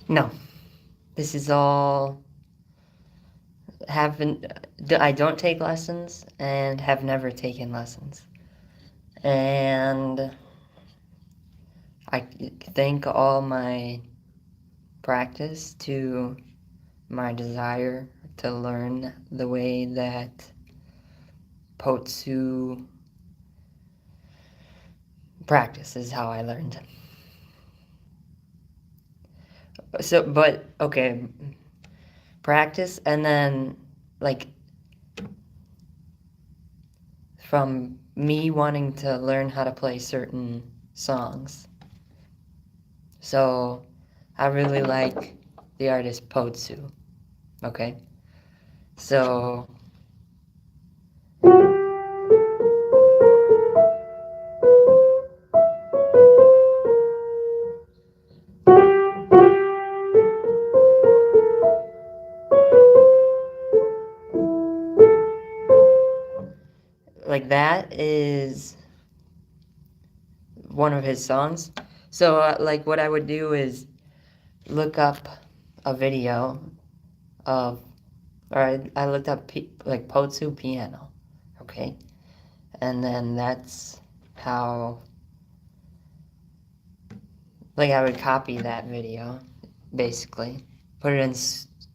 No, this is all haven't. I don't take lessons and have never taken lessons, and I thank all my practice to my desire to learn the way that Potsu practice is how I learned. So, but okay, practice and then like from me wanting to learn how to play certain songs. So, I really like the artist Potsu. Okay, so like that is one of his songs. So like what I would do is look up a video of, or I looked up like Potsu piano, okay, and then that's how like I would copy that video, basically, put it in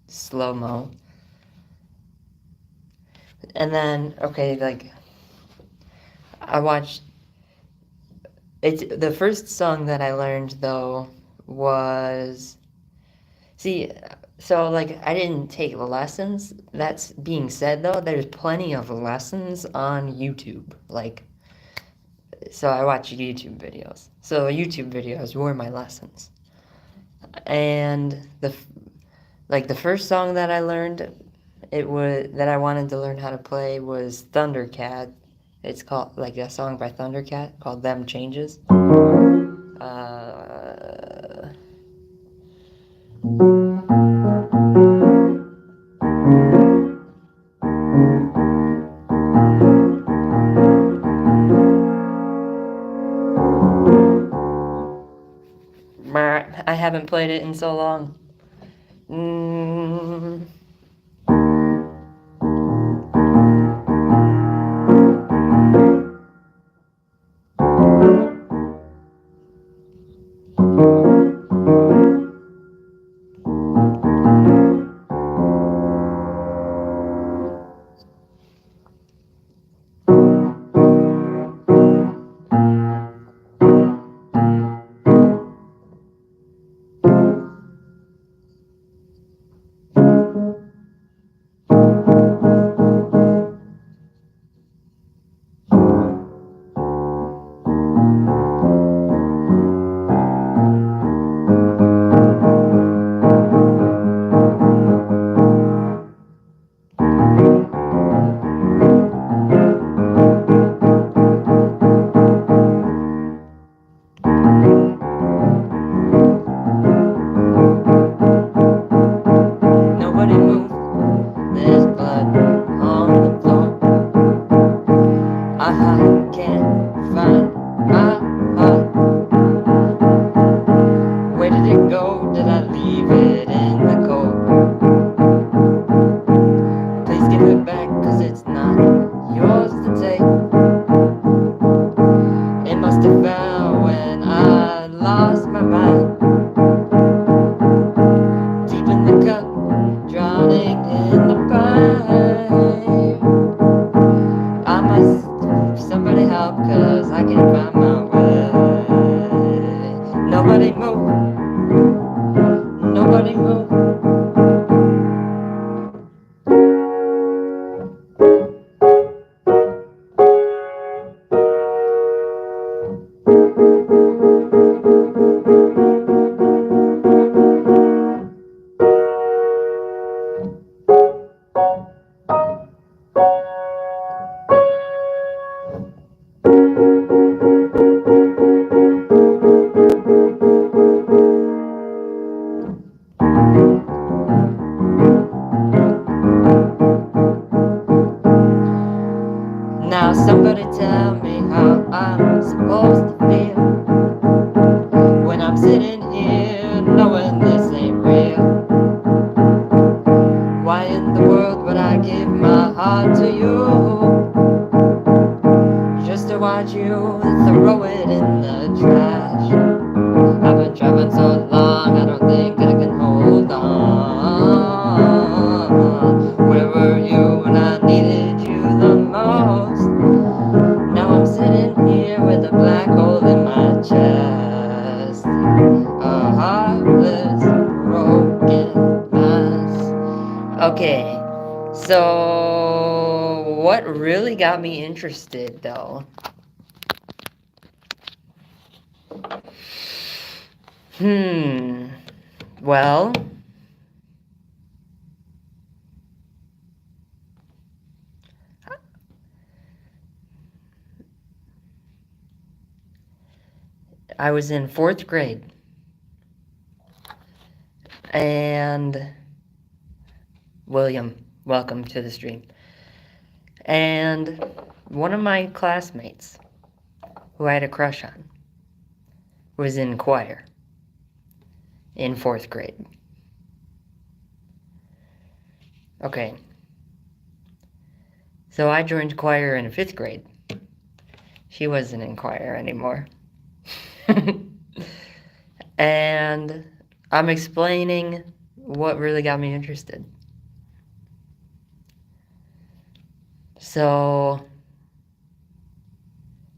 slow-mo, and then okay, like I watched. It's the first song that I learned though was, see, so like I didn't take lessons. That's being said though, there's plenty of lessons on YouTube. Like, so I watch YouTube videos. So YouTube videos were my lessons. And the first song that I learned, it was that I wanted to learn how to play was Thundercat. It's called like a song by Thundercat called "Them Changes." Uh, I haven't played it in so long. Mm. Now somebody tell me how I'm supposed to feel when I'm sitting here knowing this ain't real. Why in the world would I give my heart to you just to watch you throw it in the trash? I've been traveling so long, I don't think I can hold on. Where were you when I needed you the most? Now I'm sitting here with a black hole in my chest, a heartless, broken mess. Okay, so what really got me interested though? Well, I was in 4th grade, and William, welcome to the stream. And one of my classmates, who I had a crush on, was in choir in 4th grade. Okay. So I joined choir in 5th grade. She wasn't in choir anymore. And I'm explaining what really got me interested. So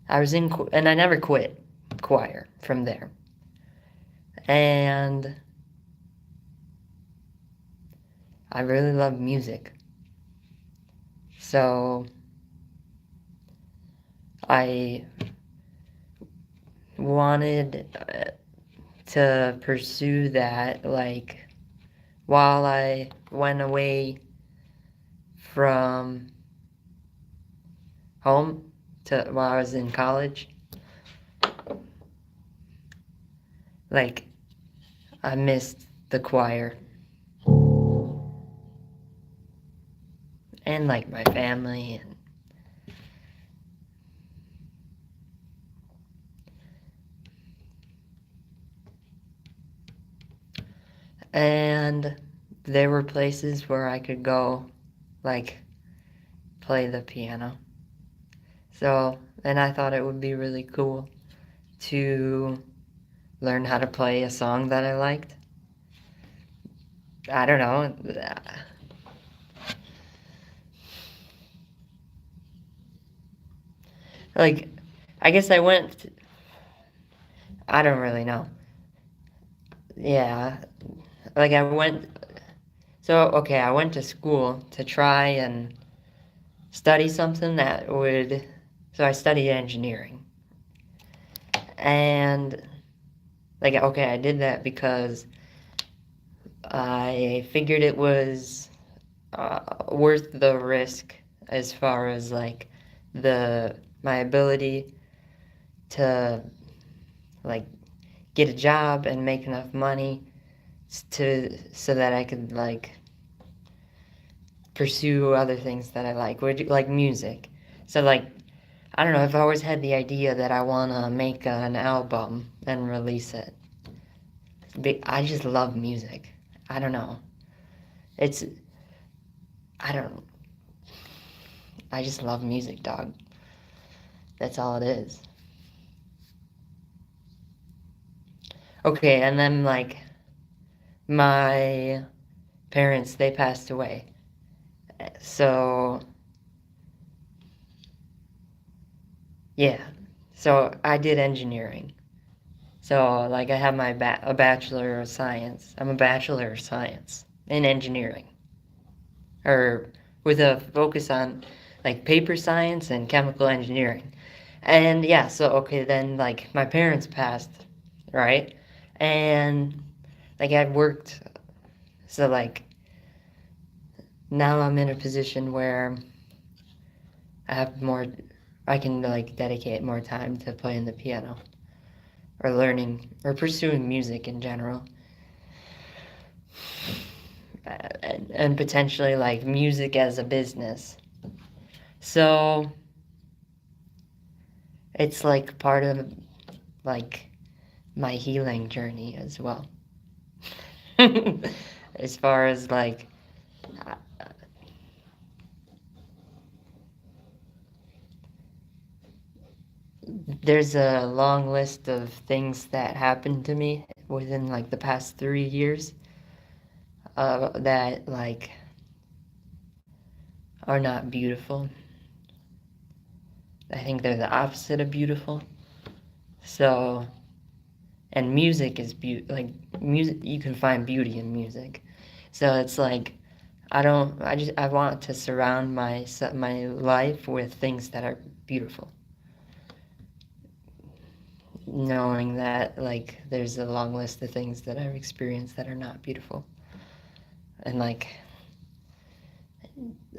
I was in, and I never quit choir from there. And I really love music. So I wanted to pursue that, like, while I went away from home to while I was in college. Like, I missed the choir and like my family and there were places where I could go, like, play the piano. So, and I thought it would be really cool to learn how to play a song that I liked. I don't know. Like, I guess I went, I don't really know. Yeah, like I went, so, okay, I went to school to try and study something that would, so I studied engineering. And, like, okay, I did that because I figured it was worth the risk as far as, like, my ability to, like, get a job and make enough money so that I could, like, pursue other things that I like music. So, like, I don't know, I've always had the idea that I want to make an album and release it. I just love music. I don't know. It's, I don't, I just love music, dog. That's all it is. Okay, and then, like, my parents, they passed away. So, yeah. So, I did engineering. So, like, I have my a Bachelor of Science. I'm a Bachelor of Science in engineering. Or with a focus on, like, paper science and chemical engineering. And, yeah, so, okay, then, like, my parents passed, right? And, like, I'd worked, so, like, now I'm in a position where I can, like, dedicate more time to playing the piano. Or learning, or pursuing music in general. And potentially, like, music as a business. So, it's like part of like my healing journey as well. As far as like there's a long list of things that happened to me within like the past 3 years that like are not beautiful. I think they're the opposite of beautiful. So, and music is like music. You can find beauty in music. So it's like I want to surround my life with things that are beautiful, knowing that like there's a long list of things that I've experienced that are not beautiful, and like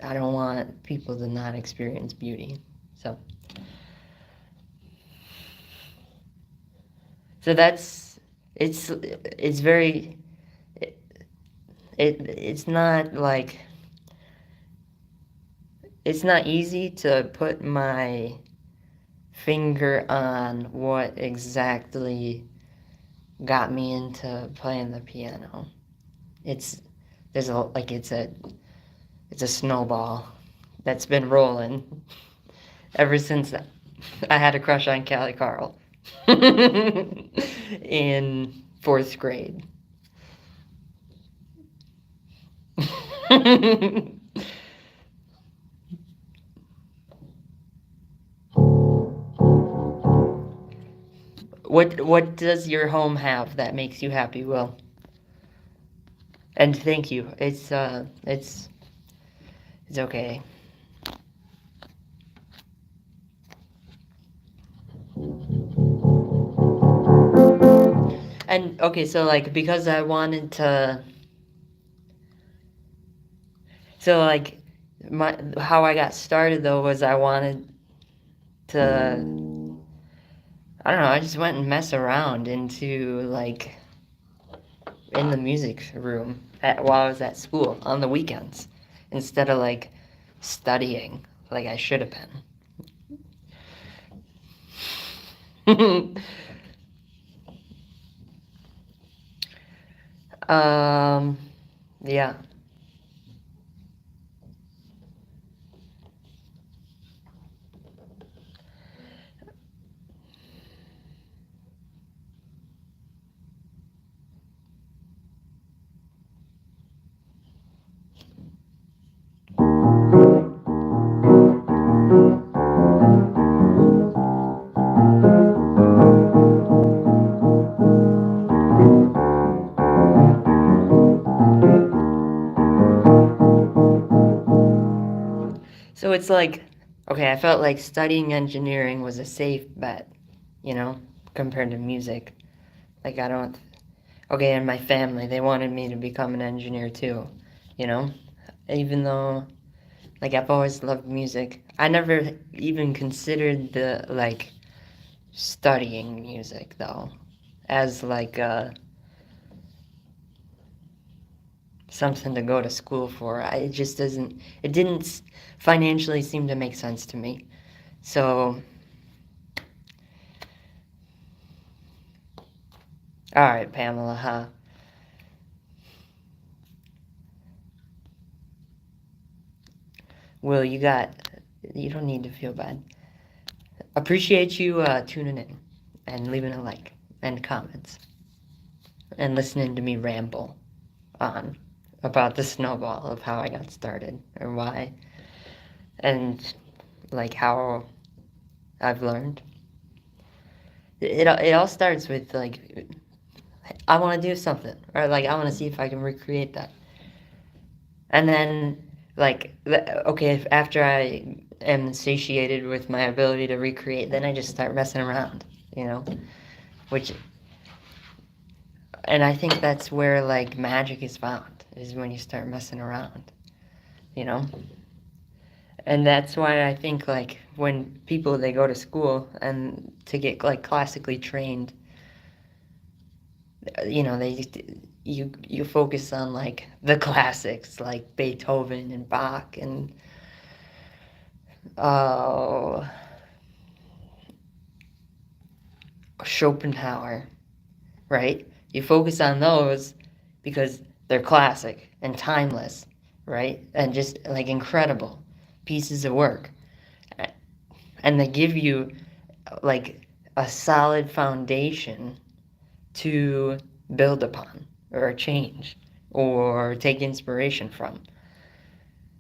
I don't want people to not experience beauty. So that's it's very it's not like it's not easy to put my finger on what exactly got me into playing the piano. It's there's a like it's a snowball that's been rolling ever since I had a crush on Callie Carl in fourth grade. What does your home have that makes you happy, Will? And thank you. It's okay. And okay, so like because I wanted to so like my how I got started though was I wanted to I don't know, I just went and mess around into like in the music room while I was at school on the weekends instead of like studying like I should have been. um yeah. So it's like, okay, I felt like studying engineering was a safe bet, you know, compared to music. Like, I don't, okay, and my family, they wanted me to become an engineer too, you know, even though, like, I've always loved music. I never even considered like, studying music, though, as, like, something to go to school for. It just doesn't, it didn't financially seem to make sense to me. So, all right, Pamela, huh? Will, you don't need to feel bad. Appreciate you tuning in and leaving a like and comments and listening to me ramble on about the snowball of how I got started or why and like how I've learned. It all starts with like I want to do something or like I want to see if I can recreate that. And then like okay, if after I am satiated with my ability to recreate, then I just start messing around, you know, which and I think that's where like magic is found is when you start messing around, you know. And that's why I think like when people they go to school and to get like classically trained, you know, you focus on like the classics like Beethoven and Bach and oh Schopenhauer, right? You focus on those because they're classic and timeless, right? And just like incredible pieces of work. And they give you like a solid foundation to build upon or change or take inspiration from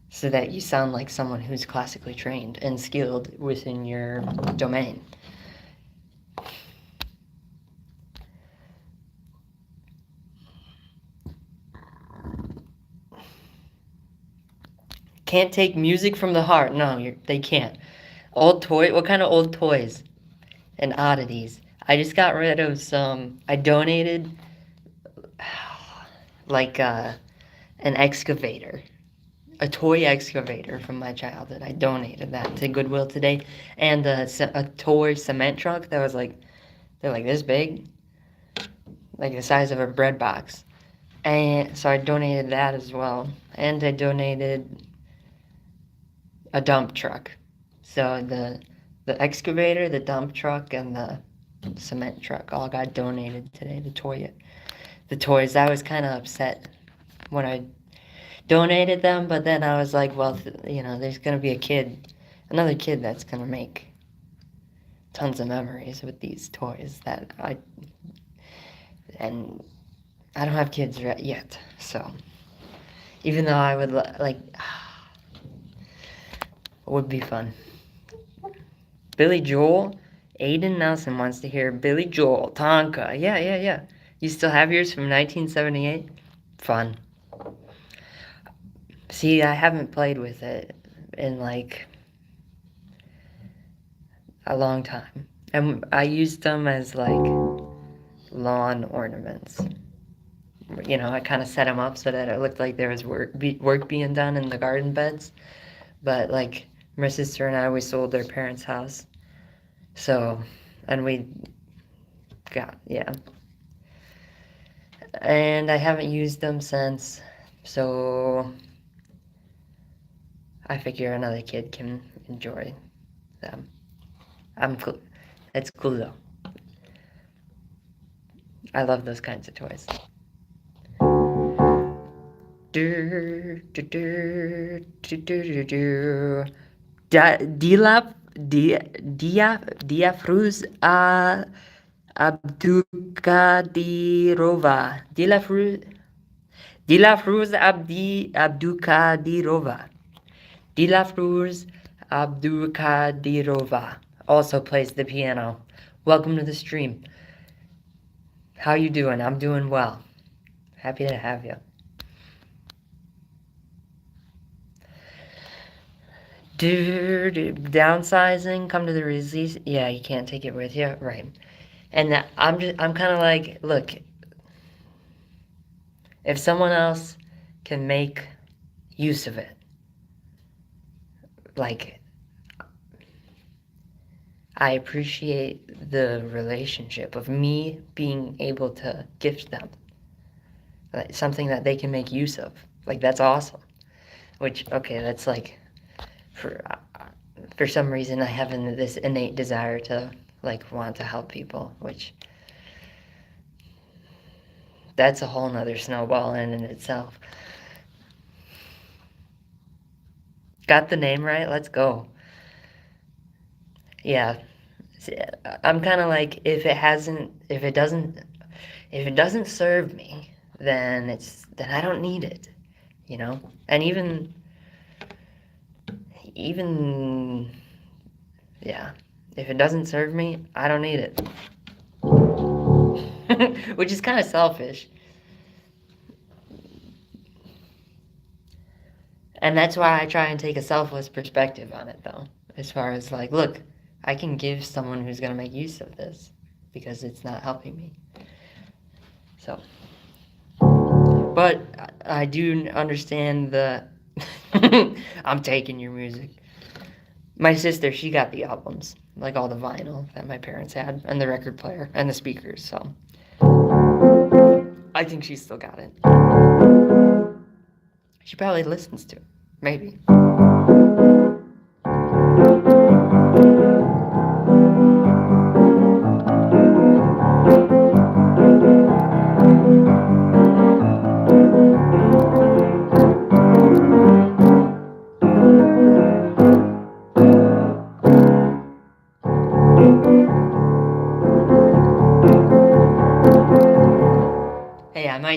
so that you sound like someone who's classically trained and skilled within your domain. Can't take music from the heart. No, they can't. Old toy. What kind of old toys and oddities? I just got rid of some. I donated like an excavator, a toy excavator from my childhood. I donated that to Goodwill today, and a toy cement truck that was like they're like this big, like the size of a bread box. And so I donated that as well, and I donated a dump truck. So the excavator, the dump truck, and the cement truck all got donated today. The toys. I was kind of upset when I donated them, but then I was like, well, there's gonna be another kid that's gonna make tons of memories with these toys and I don't have kids yet, so even though I would like, it would be fun. Billy Joel, Aiden Nelson wants to hear Billy Joel, Tonka. Yeah. You still have yours from 1978? Fun. See, I haven't played with it in like a long time. And I used them as like lawn ornaments. I kind of set them up so that it looked like there was work being done in the garden beds. But like my sister and I, we sold their parents' house. So, and we got, yeah. And I haven't used them since. So I figure another kid can enjoy them. I'm cool. It's cool though. I love those kinds of toys. Diafruz Abdukadirova. Dilafruz Abdukadirova. Dilafruz Abdukadirova also plays the piano. Welcome to the stream. How you doing? I'm doing well. Happy to have you. Downsizing, come to the release. Yeah, you can't take it with you, right? And I'm kind of like, look, if someone else can make use of it, like, I appreciate the relationship of me being able to gift them like, something that they can make use of. Like, that's awesome. Which, okay, that's like, for some reason I have this innate desire to like want to help people, which that's a whole nother snowball in itself. Got the name right? Let's go. Yeah. I'm kind of like, if it doesn't serve me, then I don't need it, And even yeah, if it doesn't serve me, I don't need it. Which is kind of selfish. And that's why I try and take a selfless perspective on it, though. As far as like, look, I can give someone who's going to make use of this because it's not helping me. So, but I do understand I'm taking your music. My sister, she got the albums, like all the vinyl that my parents had, and the record player, and the speakers, so. I think she's still got it. She probably listens to it. Maybe.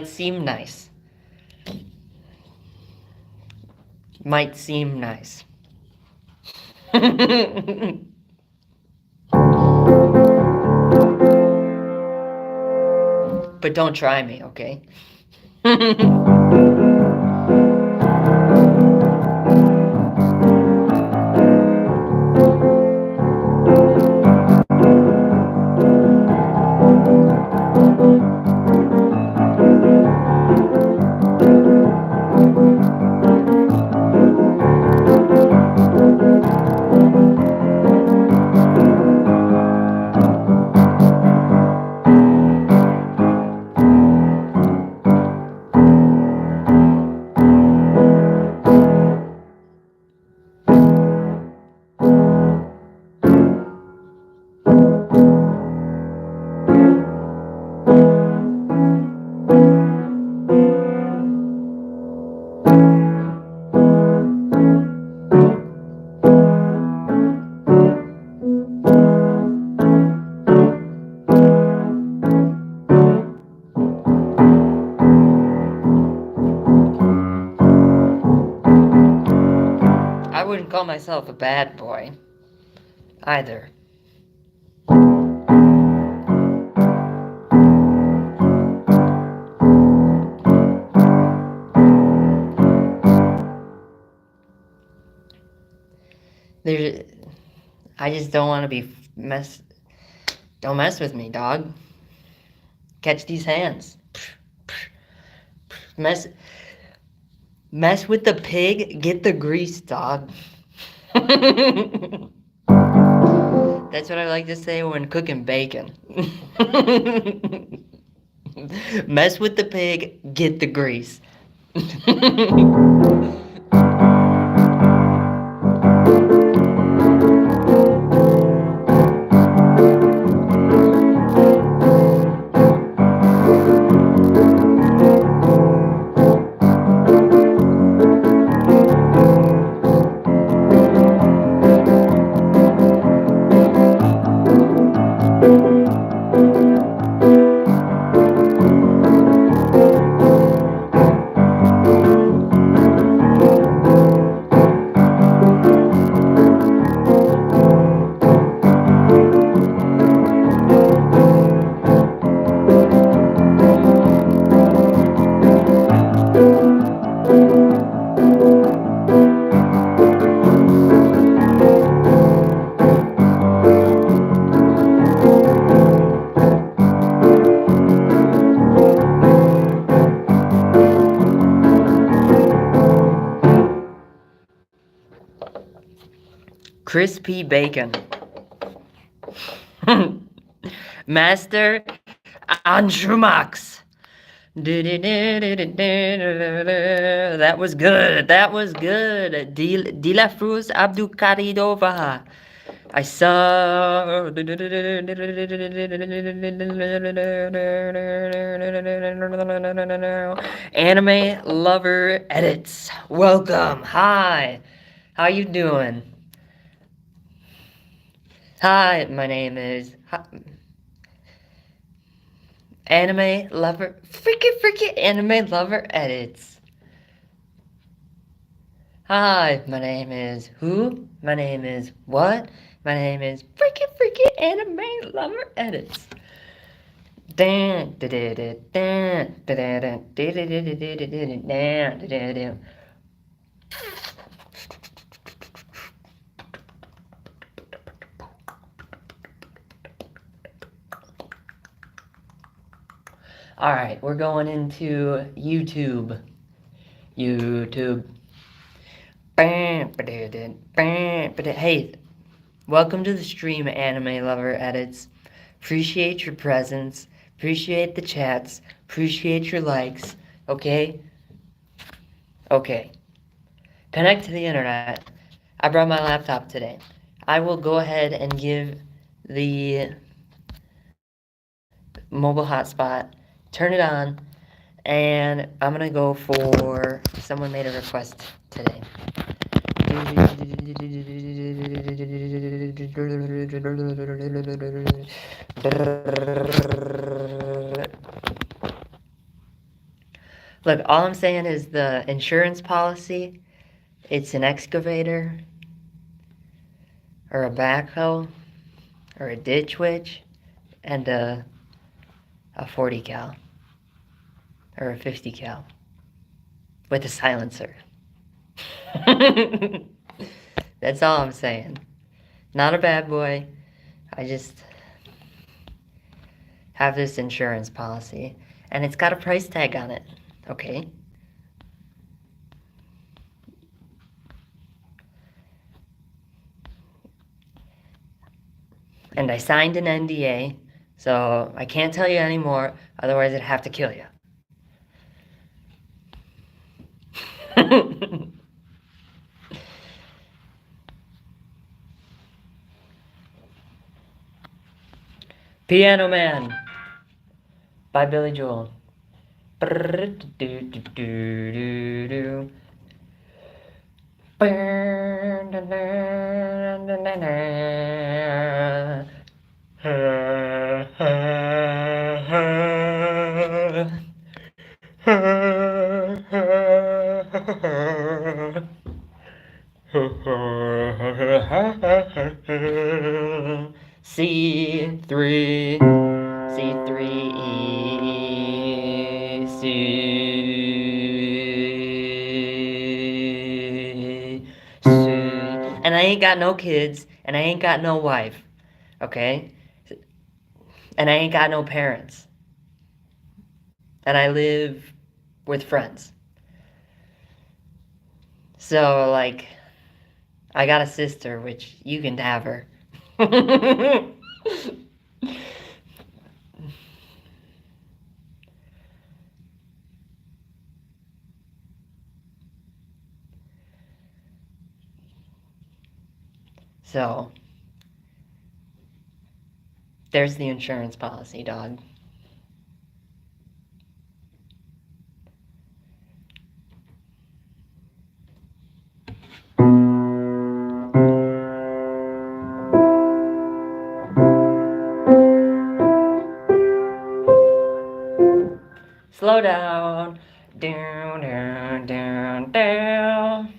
Might seem nice. Might seem nice. But don't try me, okay? I wouldn't call myself a bad boy either. There, I just don't want to be Don't mess with me, dog. Catch these hands. Mess with the pig. Get the grease, dog. That's what I like to say when cooking bacon. Mess with the pig. Get the grease. Crispy bacon. Master Anjumax. That was good. That was good. Dilafruz Abdulkaridova. I saw Anime Lover Edits. Welcome. Hi. How you doing? Hi, my name is Anime Lover. Freaky Anime Lover Edits. Hi, my name is who? My name is what? My name is Freaky Anime Lover Edits. Alright, we're going into YouTube. Hey, welcome to the stream, Anime Lover Edits. Appreciate your presence. Appreciate the chats. Appreciate your likes. Okay? Okay. Connect to the internet. I brought my laptop today. I will go ahead and give the mobile hotspot, turn it on, and I'm gonna go for someone made a request today. Look, all I'm saying is the insurance policy, it's an excavator or a backhoe or a ditch witch and a 40 cal or a 50 cal with a silencer. That's all I'm saying. Not a bad boy. I just have this insurance policy and it's got a price tag on it. Okay? And I signed an NDA, so I can't tell you anymore, otherwise I'd have to kill you. Piano Man by Billy Joel. C3, C3E, C. And I ain't got no kids, and I ain't got no wife, okay? And I ain't got no parents. And I live with friends. So, like, I got a sister, which you can have her. So, there's the insurance policy, dog. Slow down. Down, down, down, down.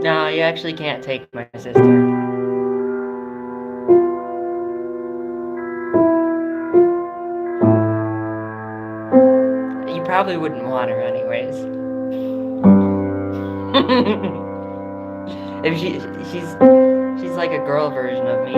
No, you actually can't take my sister. You probably wouldn't want her anyways. If she's like a girl version of me.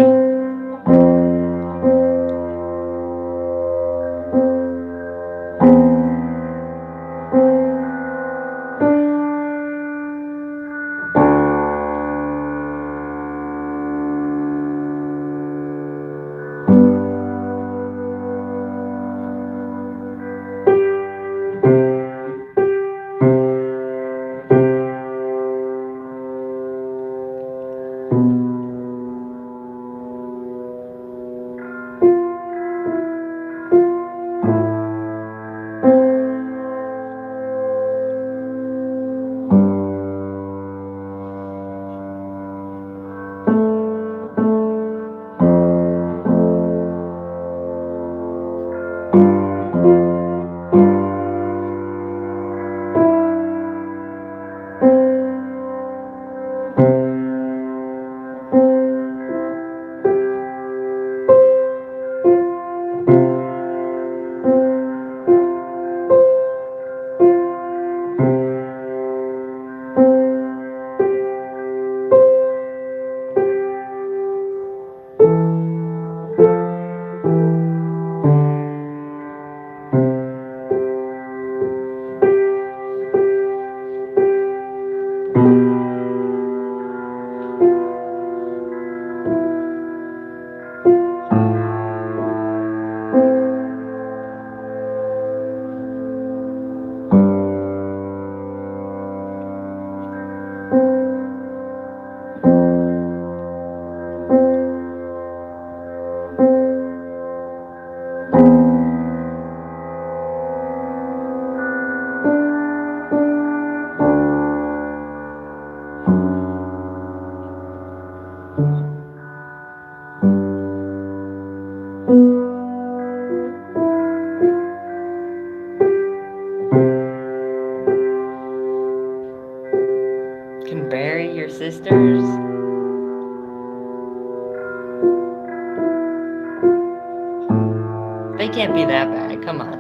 They can't be that bad. Come on.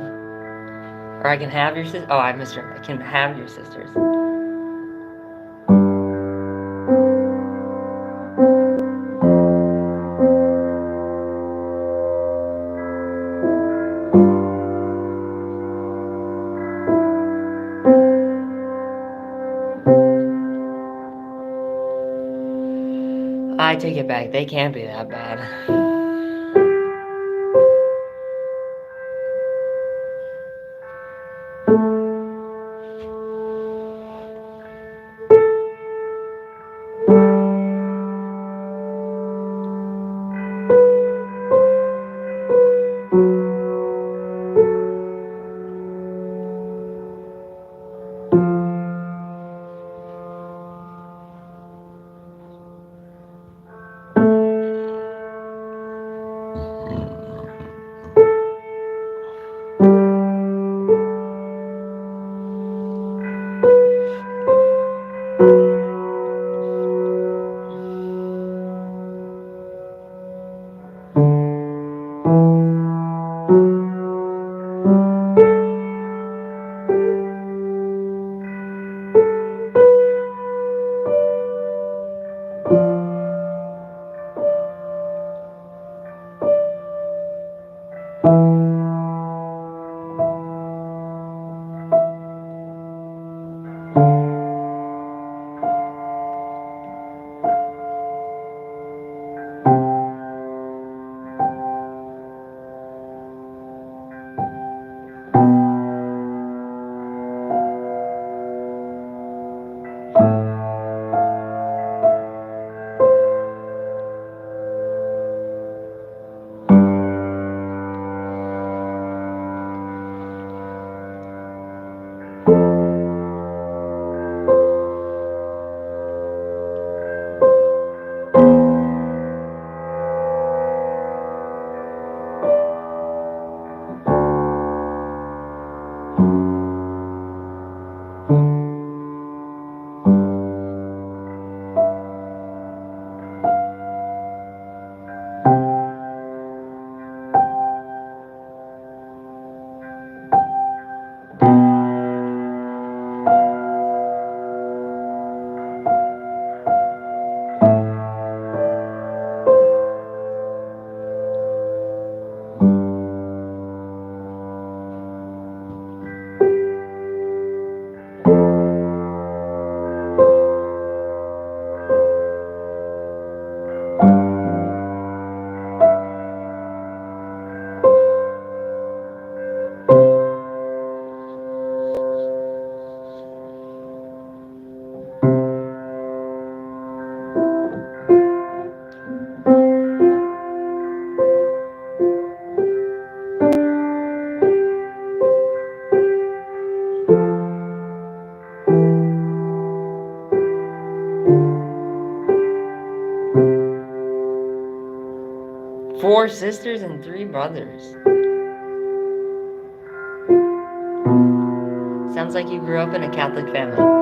Or I can have your sister. Oh, I missed her. I can have your sisters. I take it back. They can't be that bad. 4 sisters and 3 brothers. Sounds like you grew up in a Catholic family.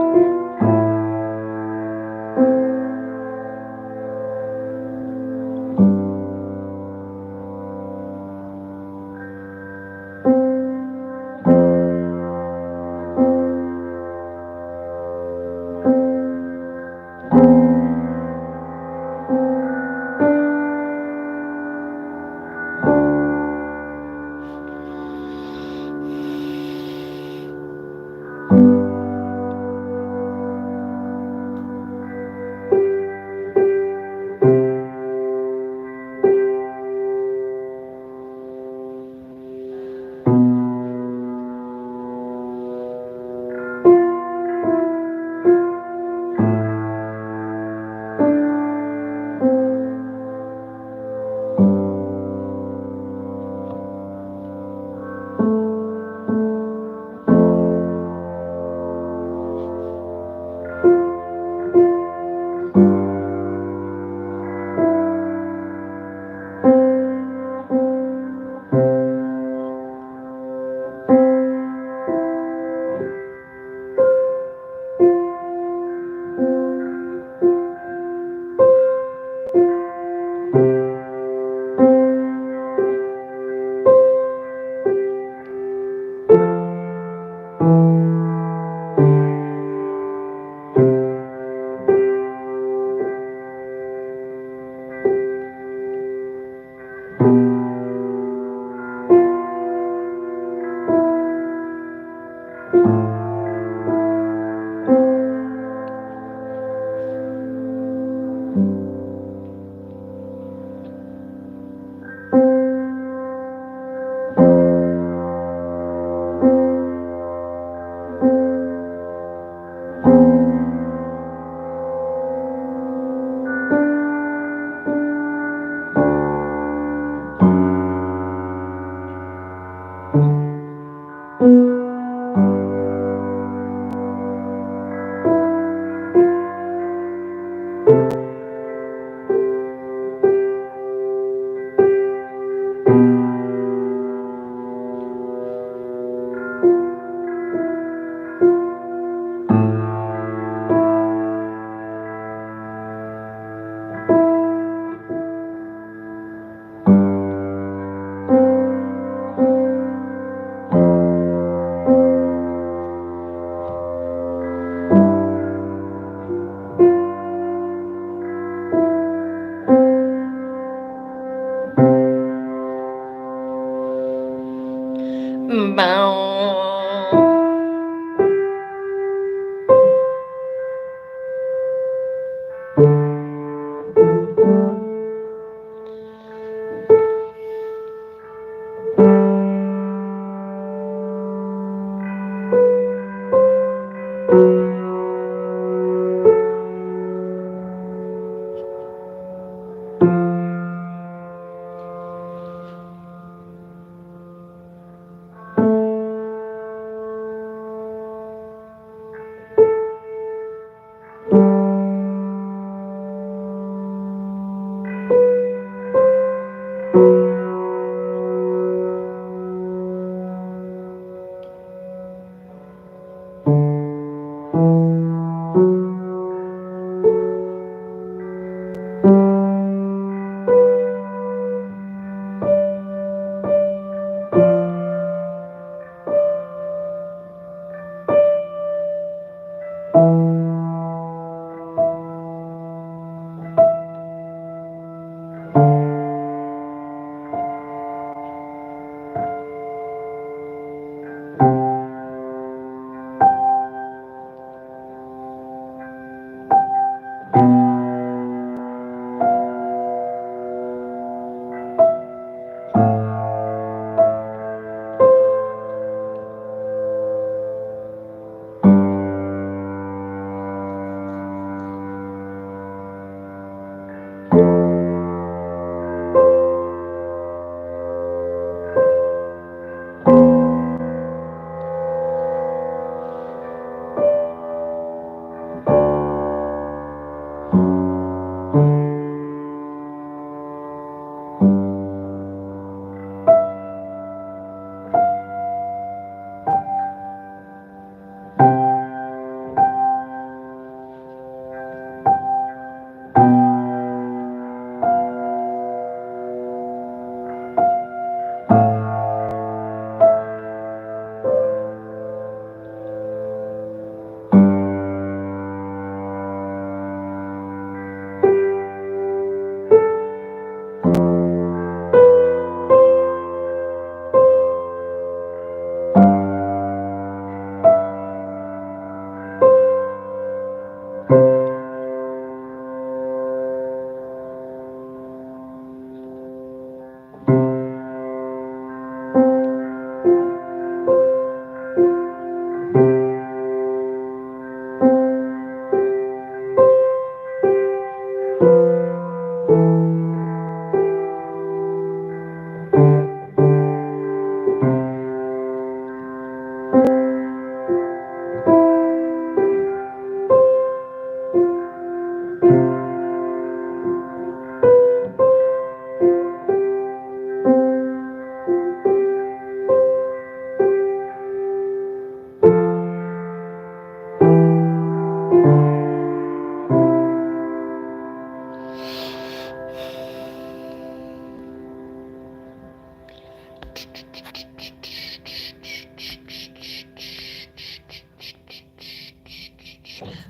Bow.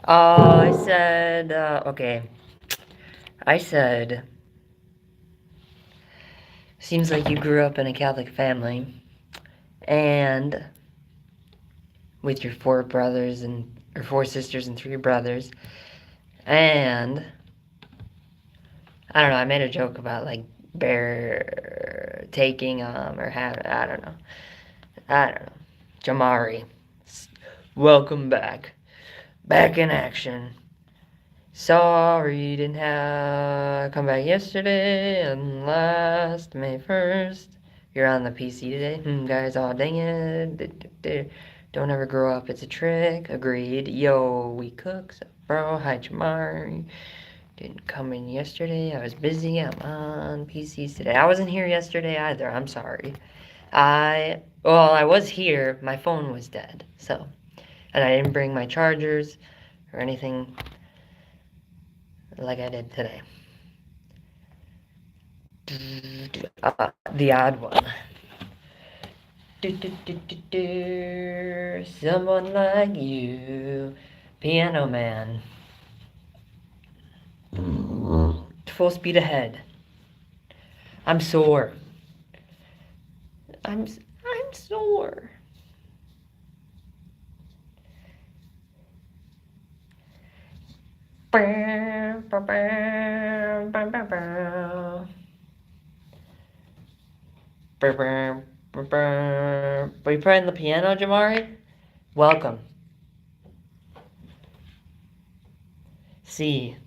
I said, okay. I said, seems like you grew up in a Catholic family, and with your four sisters and three brothers, and I don't know. I made a joke about like bear taking or having. I don't know. I don't know. Jamari, welcome back. Back in action. Sorry, didn't have come back yesterday and last May 1st. You're on the PC today. Guys, oh dang it. Don't ever grow up, it's a trick. Agreed. Yo, we cook, so bro. Hi, Jamari. Didn't come in yesterday. I was busy. I'm on PCs today. I wasn't here yesterday either. I'm sorry. I was here. My phone was dead. So, and I didn't bring my chargers or anything like I did today. The odd one. Someone like you, Piano Man. Full speed ahead. I'm sore. I'm sore. Are you playing the piano, Jamari? Welcome. C.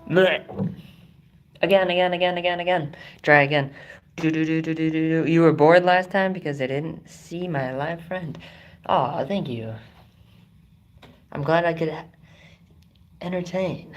Blech. Again. Try again. You were bored last time because I didn't see my live friend. Aw, thank you. I'm glad I could entertain.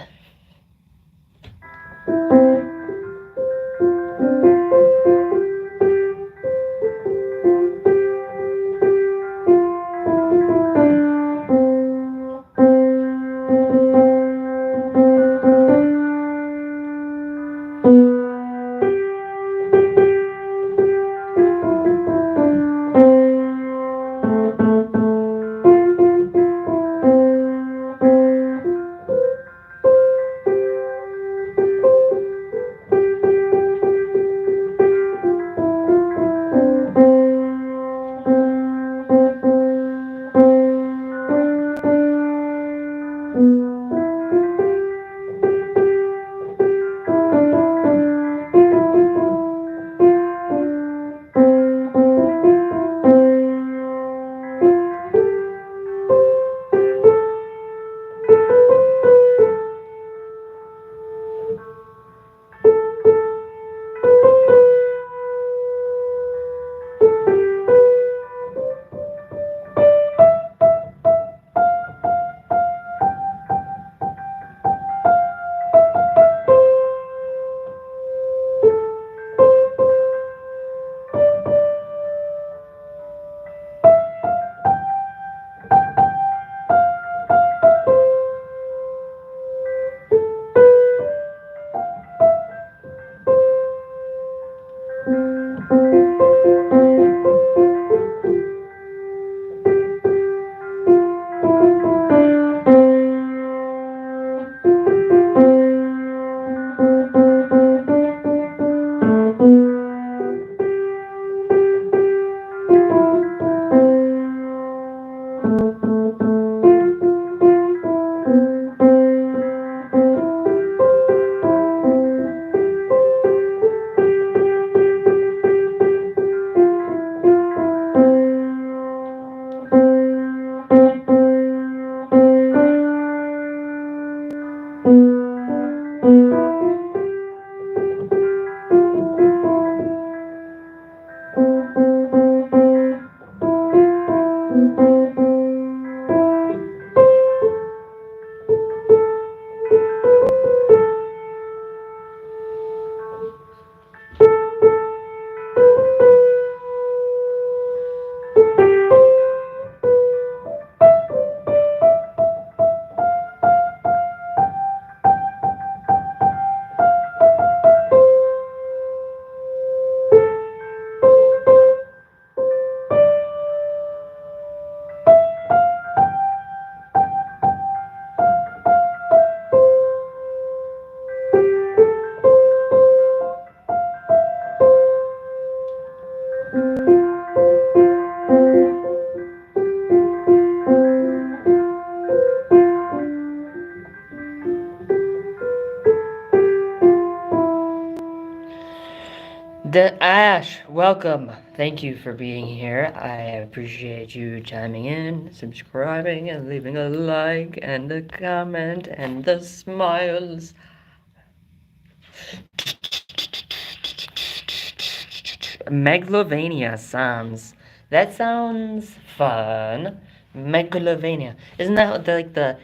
The Ash, welcome. Thank you for being here. I appreciate you chiming in, subscribing, and leaving a like and a comment and the smiles. Megalovania sounds. That sounds fun. Megalovania. Isn't that like the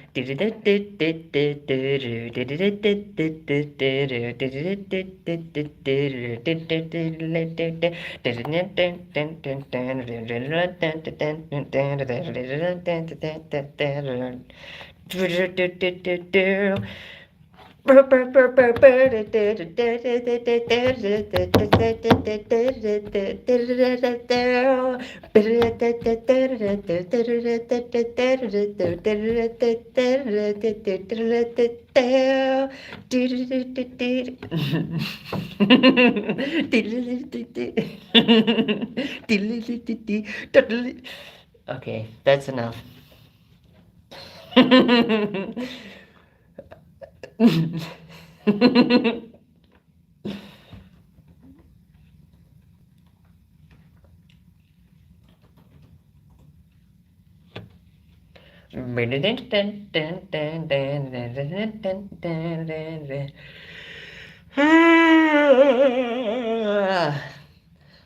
Okay, that's enough.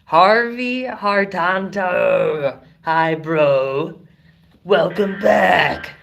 Harvey Hartanto. Hi, bro. Welcome back.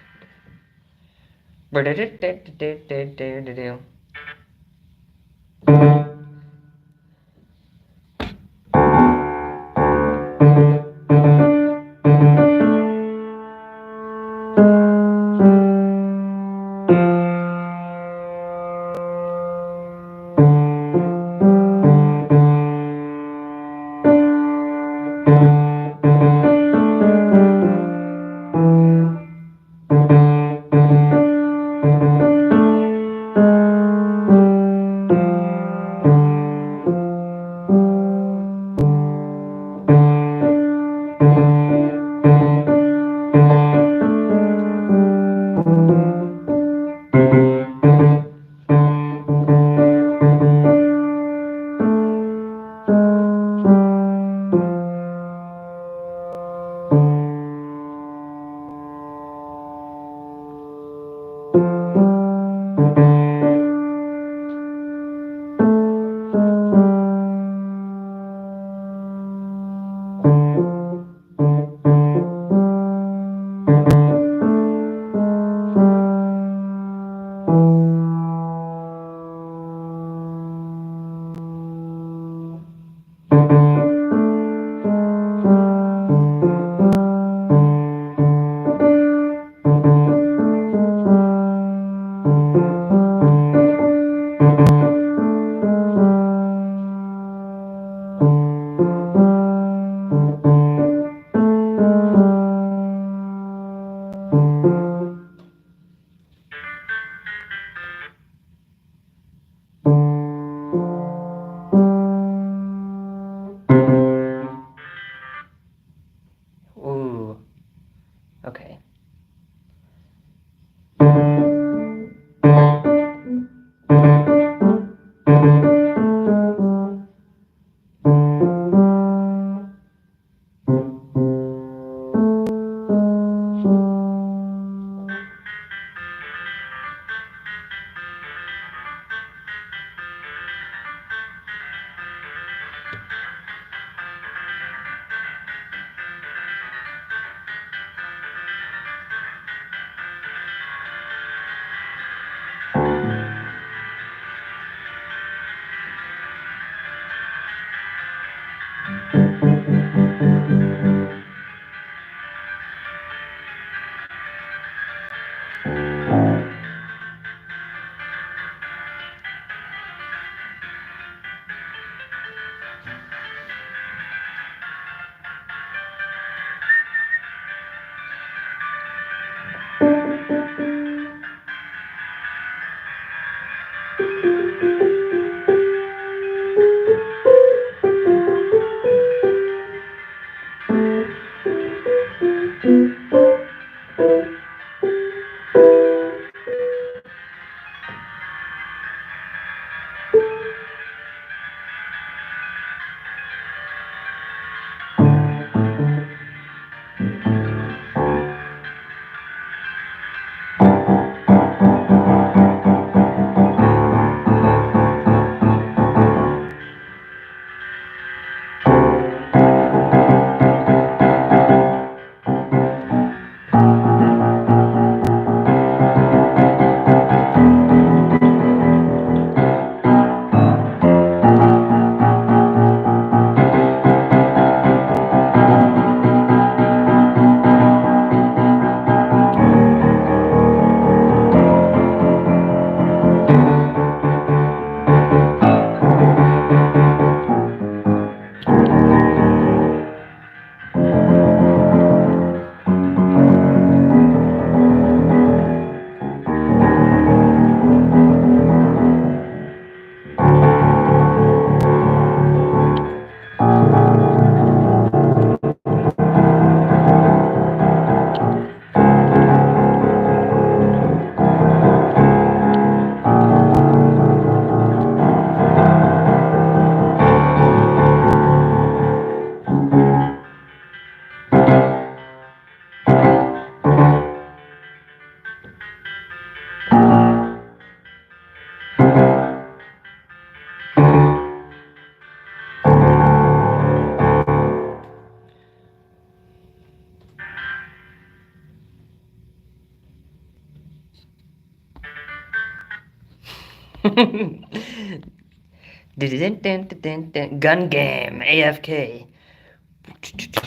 Gun game, AFK.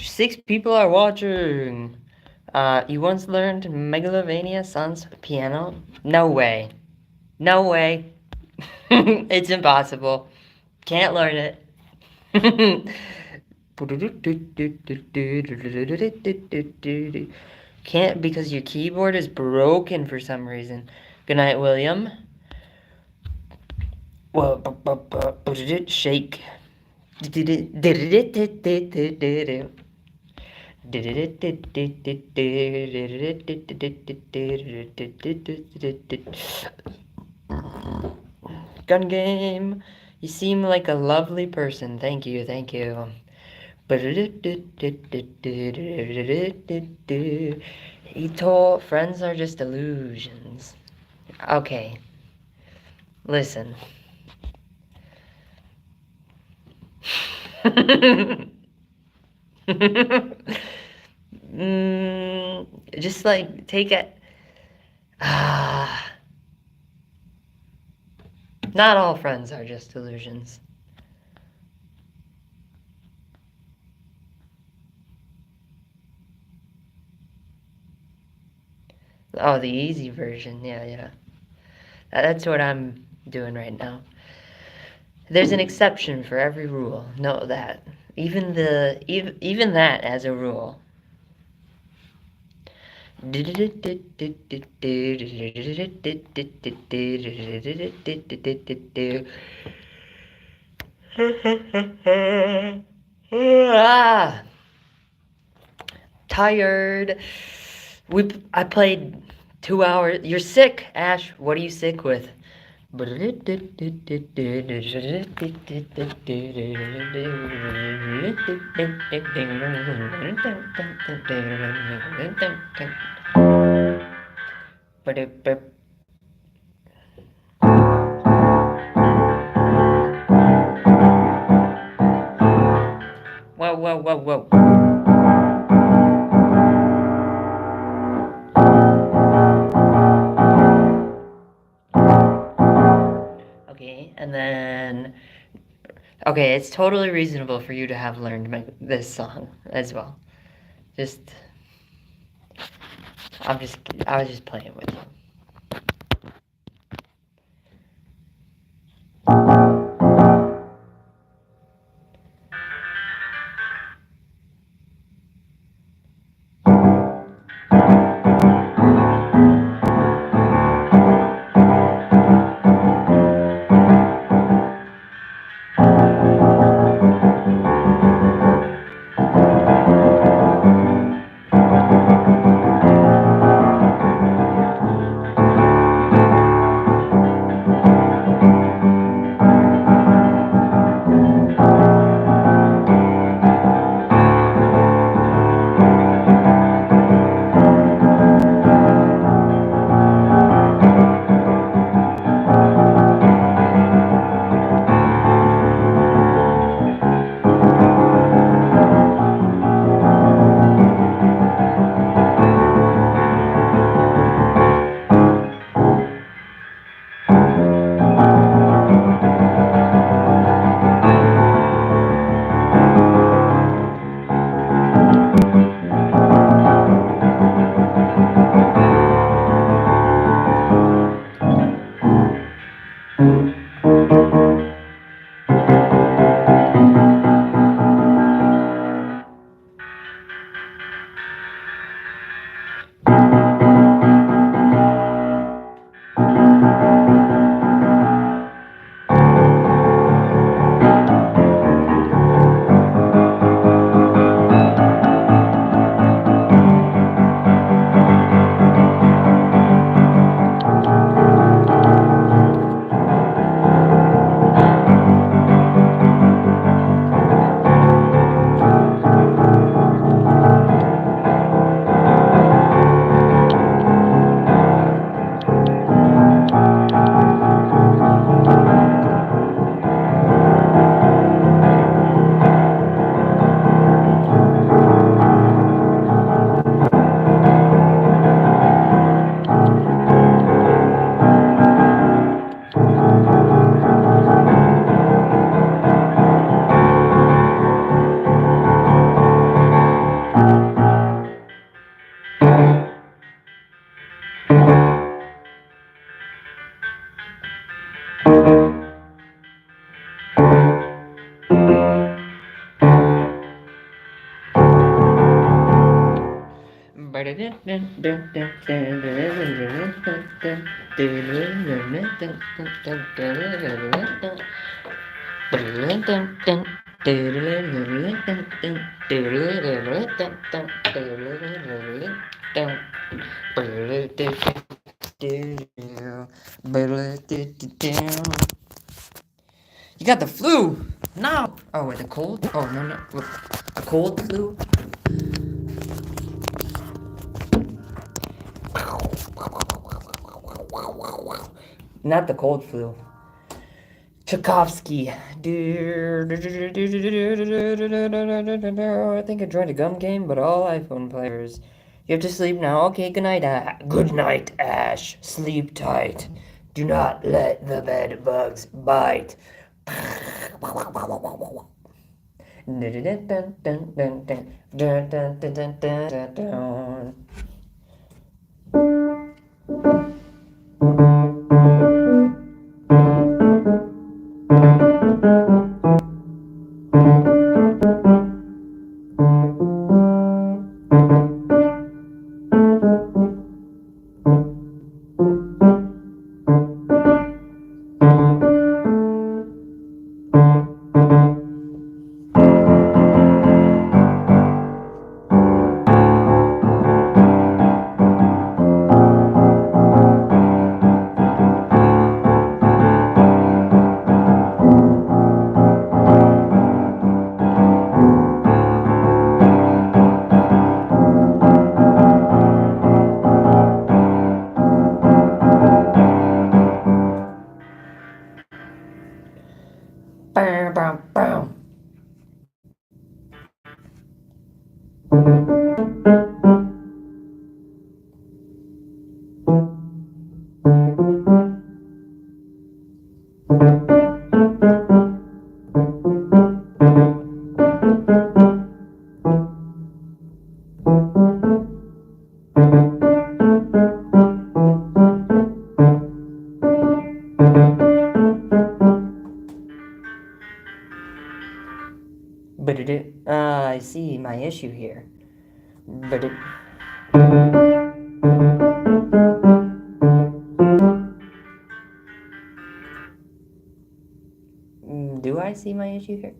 6 people are watching. You once learned Megalovania Sans piano? No way. No way. It's impossible. Can't learn it. Can't because your keyboard is broken for some reason. Good night, William. Well, shake. Gun game. You seem like a lovely person. Thank you, thank you. He told friends are just illusions. Okay. Listen. Just like take it. Not all friends are just illusions. Oh, the easy version. Yeah. That's what I'm doing right now. There's an exception for every rule. Know that. Even that as a rule. Ah, tired. I played 2 hours. You're sick, Ash. What are you sick with? Whoa. Okay, and then okay, it's totally reasonable for you to have learned this song as well. Just I was just playing with you. You got the flu! No! Oh, wait, the cold? Oh, no, no. A cold flu? Not the cold flu. Tchaikovsky. I think I joined a gum game, but all iPhone players. You have to sleep now. Okay, good night. Good night, Ash. Sleep tight. Do not let the bed bugs bite. Bam, bam, bam. But I see my issue here. But it. Do I see my issue here?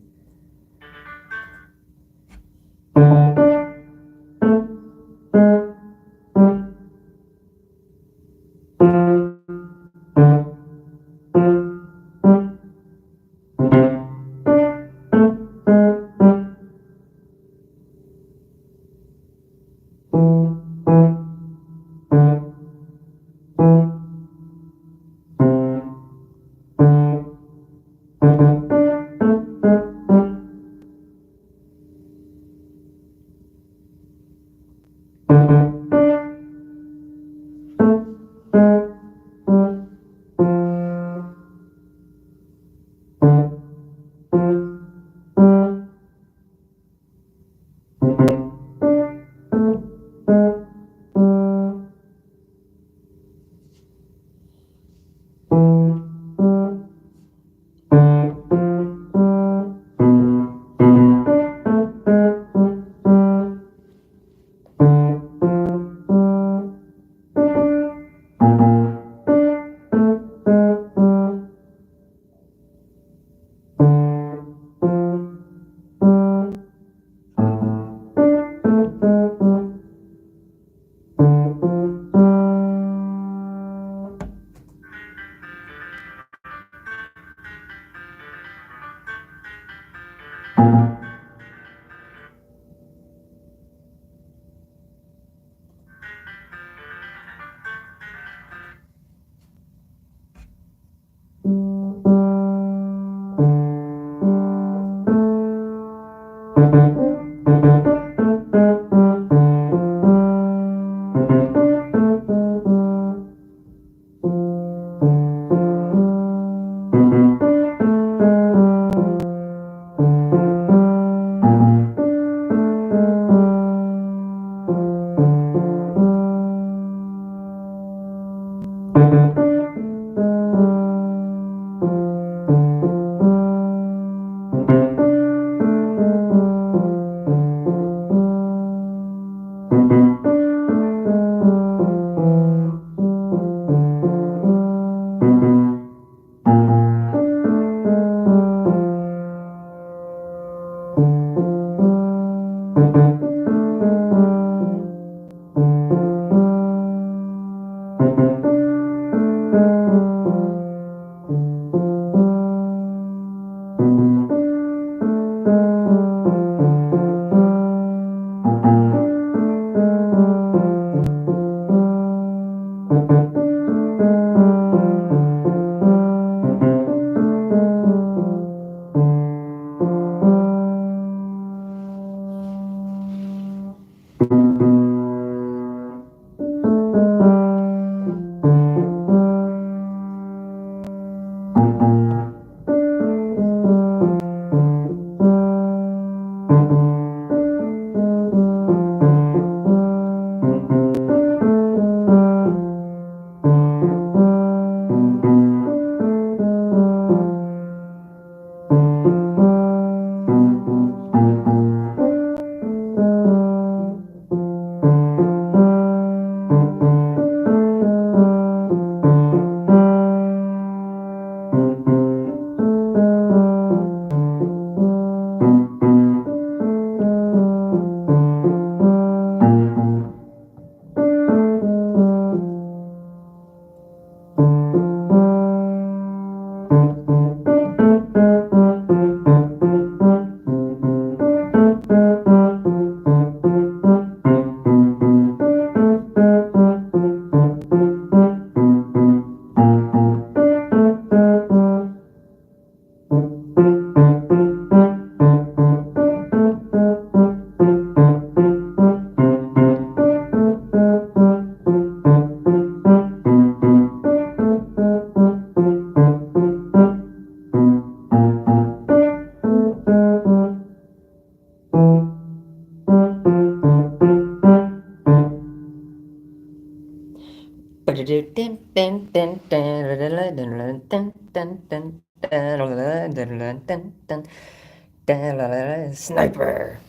Sniper.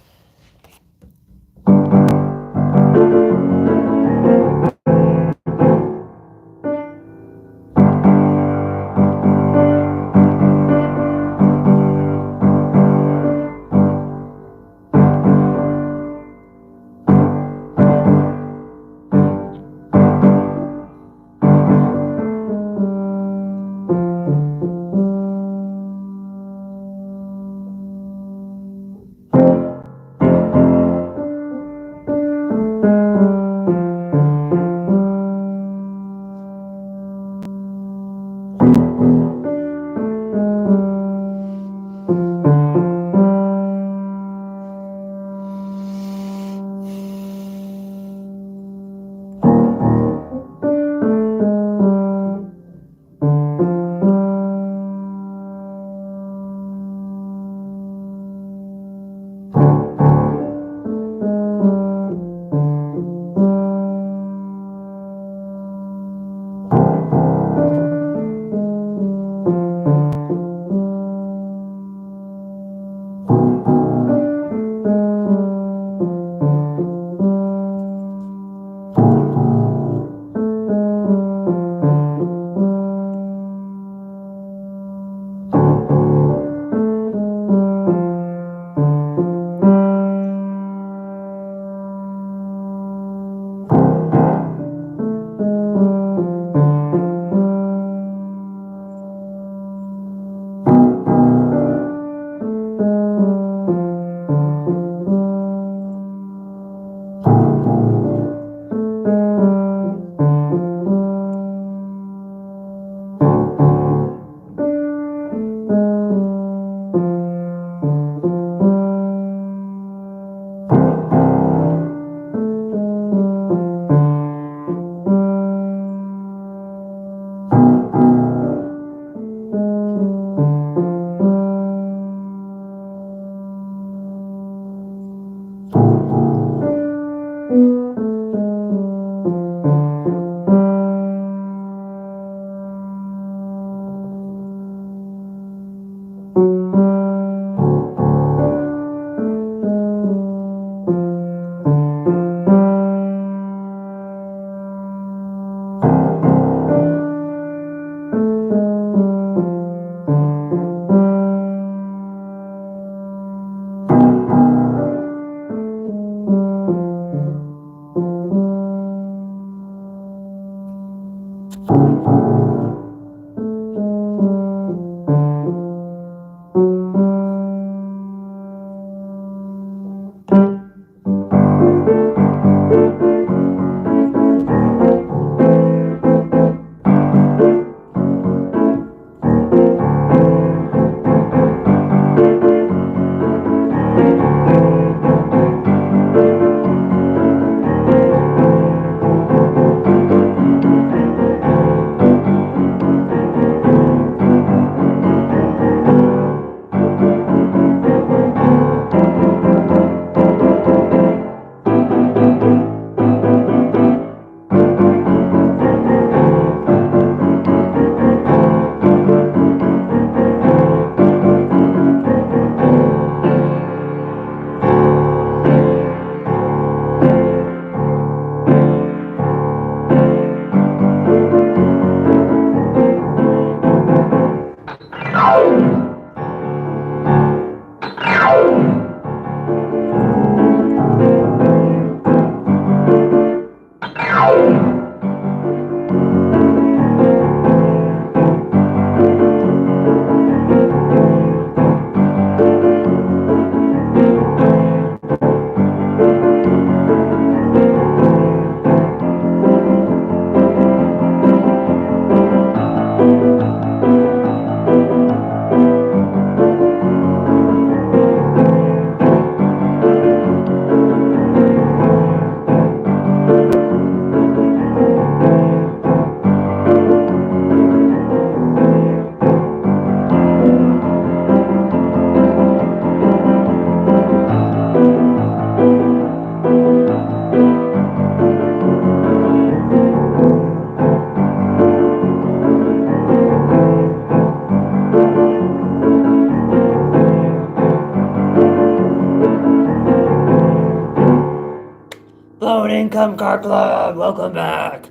Income Car Club, welcome back.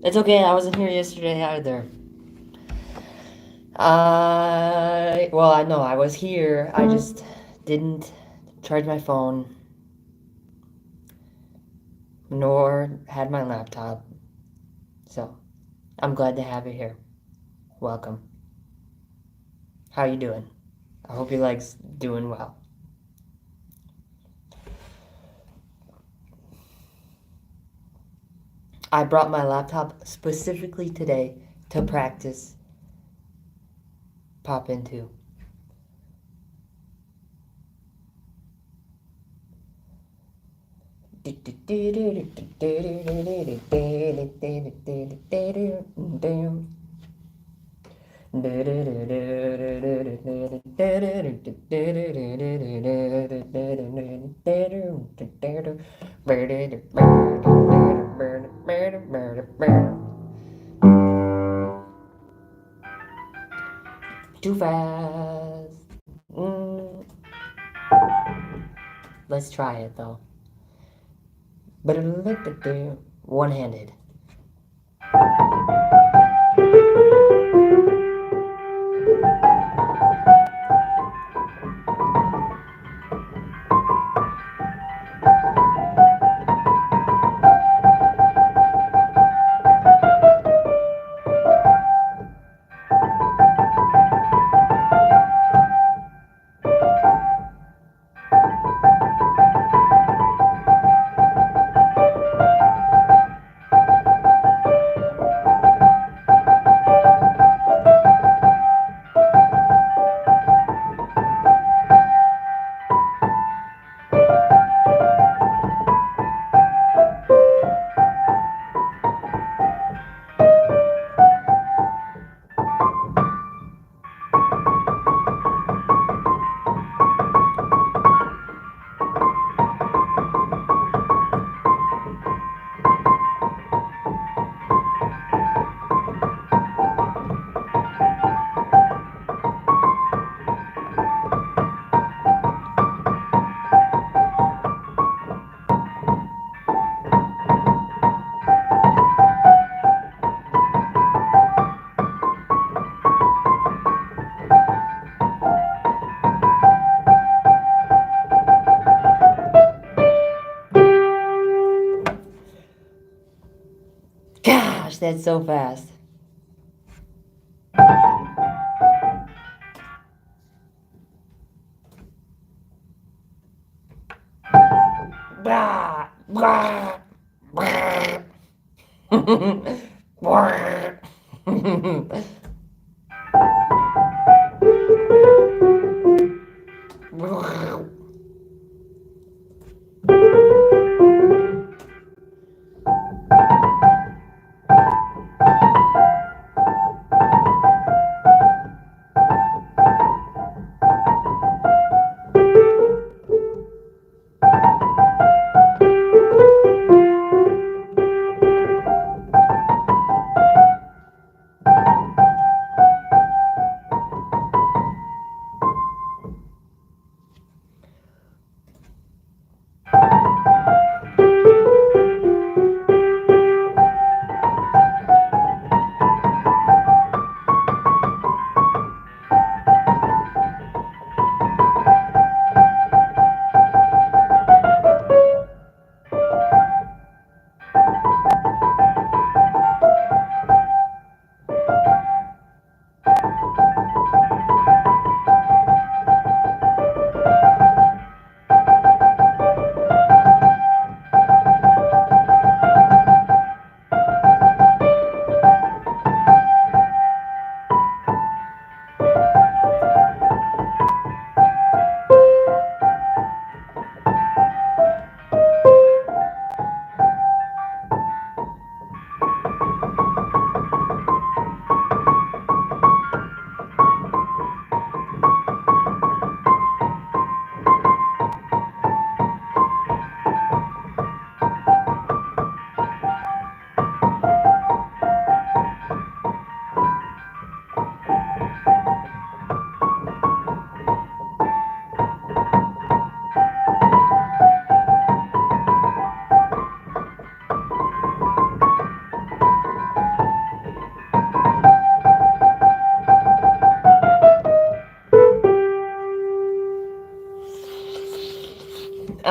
It's okay, I wasn't here yesterday either. Well, I know I was here. I just didn't charge my phone, nor had my laptop. So, I'm glad to have you here. Welcome. How you doing? I hope your leg's doing well. I brought my laptop specifically today to practice Pop Into. Too fast. Let's try it though. One-handed. Gosh, that's so fast. Blah, blah, blah.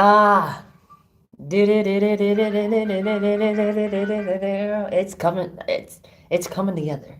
Ah. It's coming. It's coming together.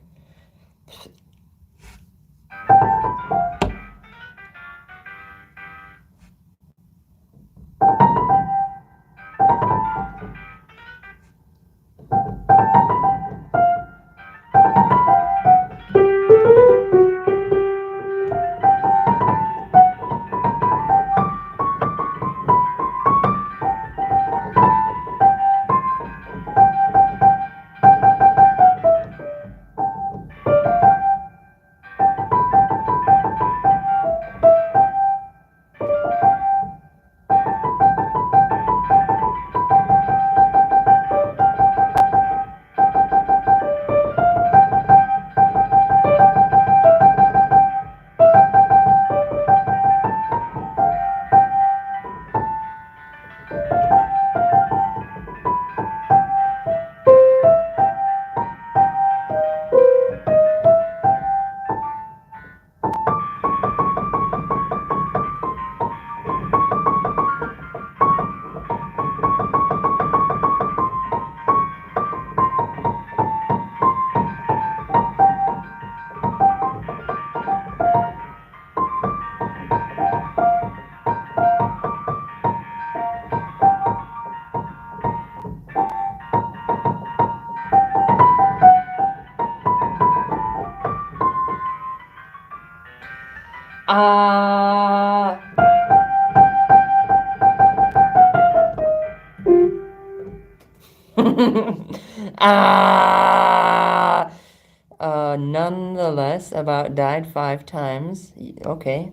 Ah. Ah. Nonetheless, about died 5 times. Okay.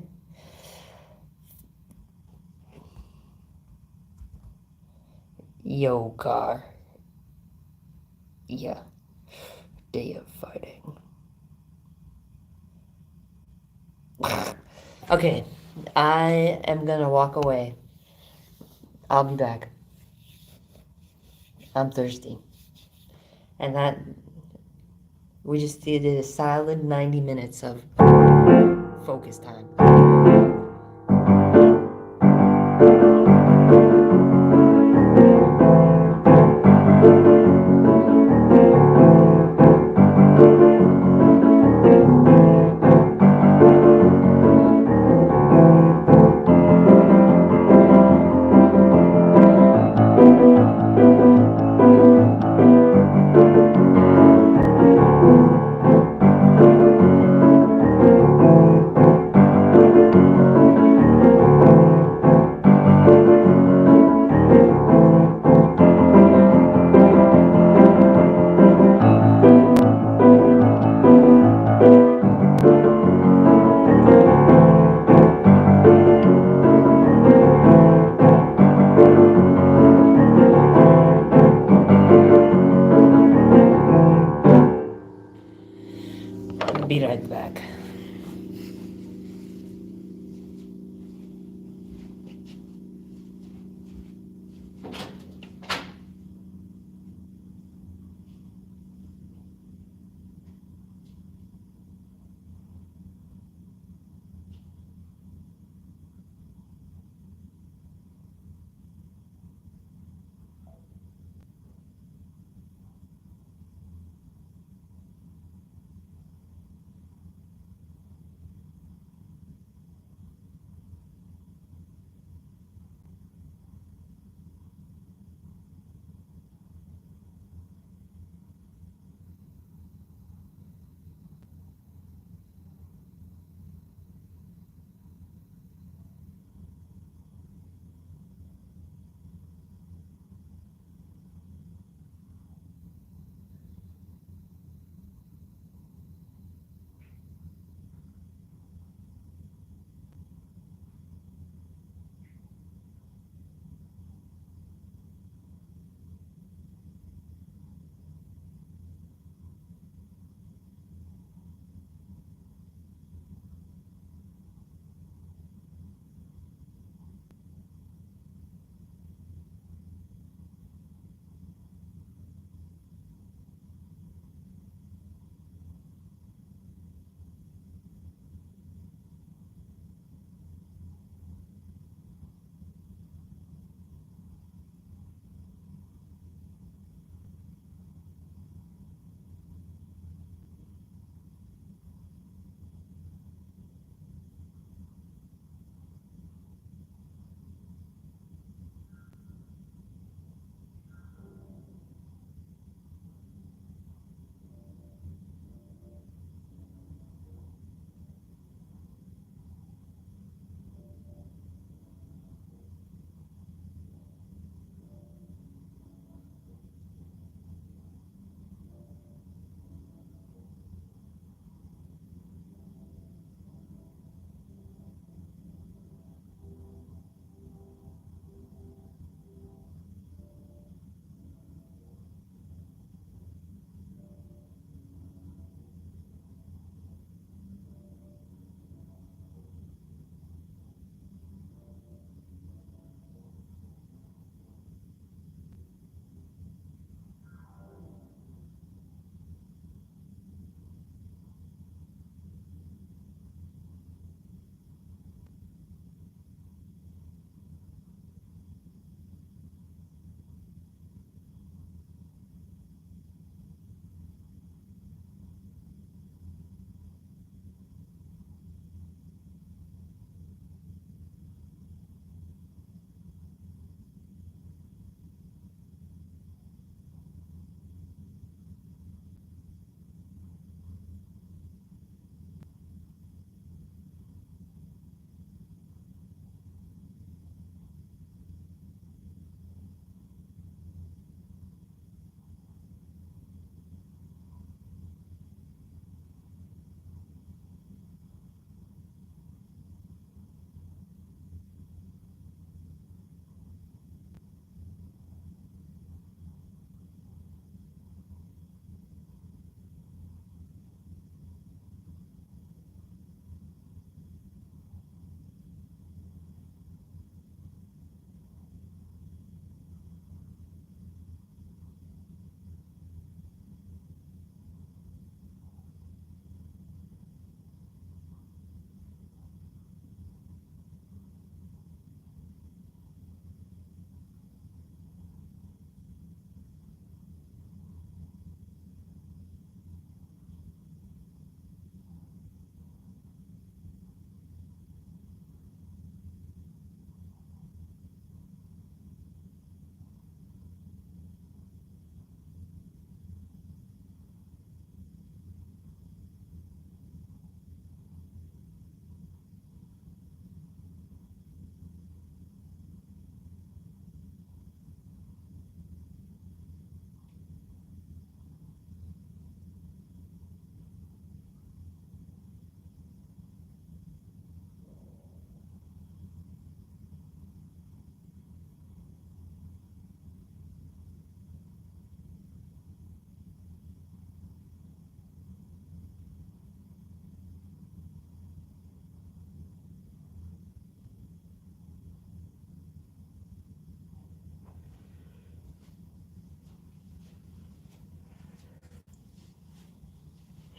Yo, car. Yeah. Day of fighting. Okay. I am gonna walk away. I'll be back. I'm thirsty. And that we just did a solid 90 minutes of focus time.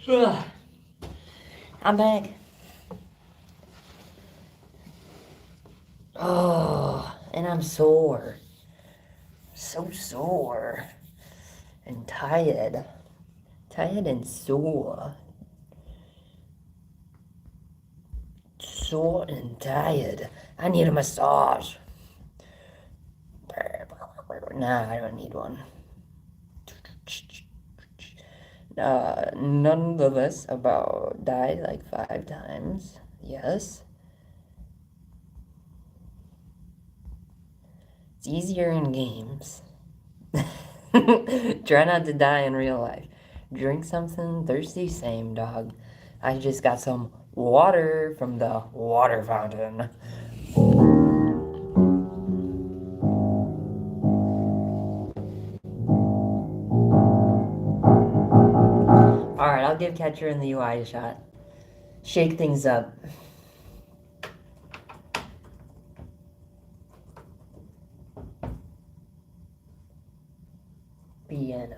Ugh. I'm back. Oh, and I'm sore. So sore. And tired. Tired and sore. Sore and tired. I need a massage. Nah, I don't need one. Nonetheless, about died like 5 times. Yes. It's easier in games. Try not to die in real life. Drink something thirsty, same dog. I just got some water from the water fountain. Alright, I'll give Catcher in the UI a shot. Shake things up. Piano.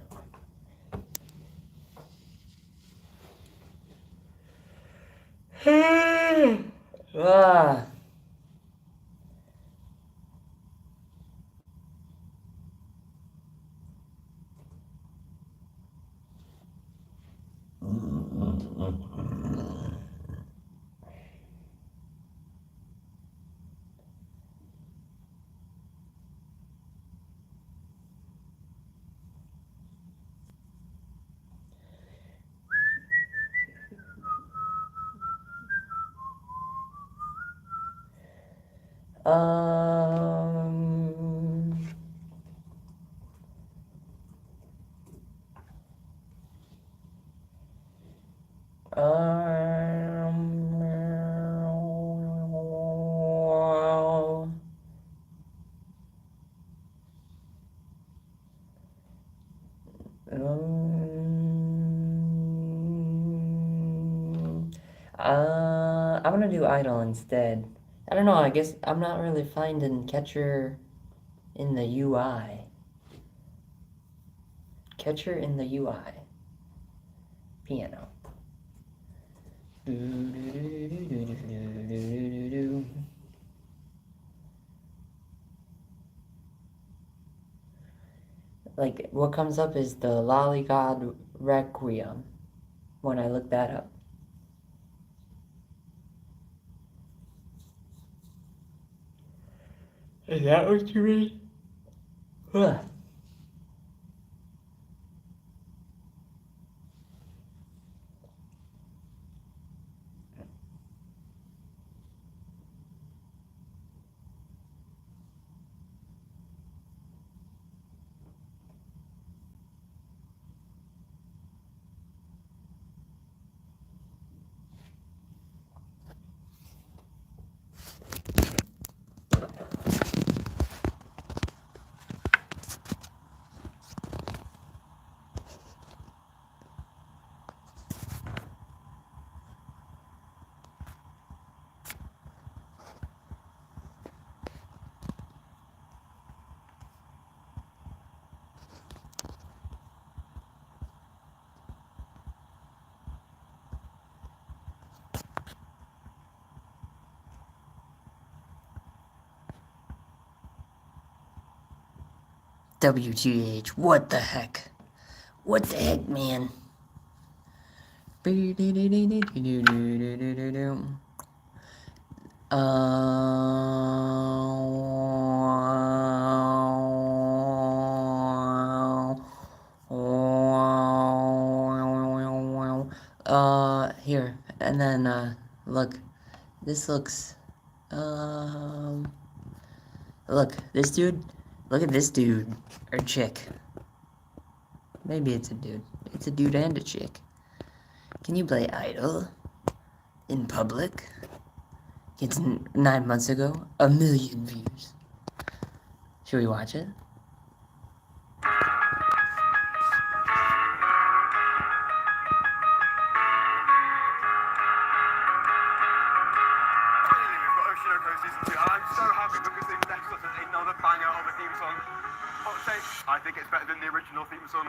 Ah. Um. I'm gonna do Idol instead. I don't know, I guess I'm not really finding Catcher in the UI. Catcher in the UI. Piano. Like, what comes up is the Lollygod Requiem when I look that up. Is that what you mean? Ugh. WTH, what the heck? What the heck, man? Here, and then, look, this looks, look, this dude, look at this dude, or chick. Maybe it's a dude. It's a dude and a chick. Can you play Idol in public? It's 9 months ago, 1 million views. Should we watch it? I'm so happy because they've left us another banger of a theme song. Hot take, I think it's better than the original theme song.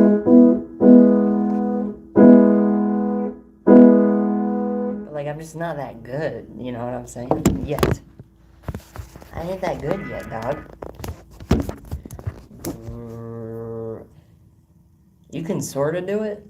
just not that good. You know what I'm saying? Yet. I ain't that good yet, dog. You can sort of do it.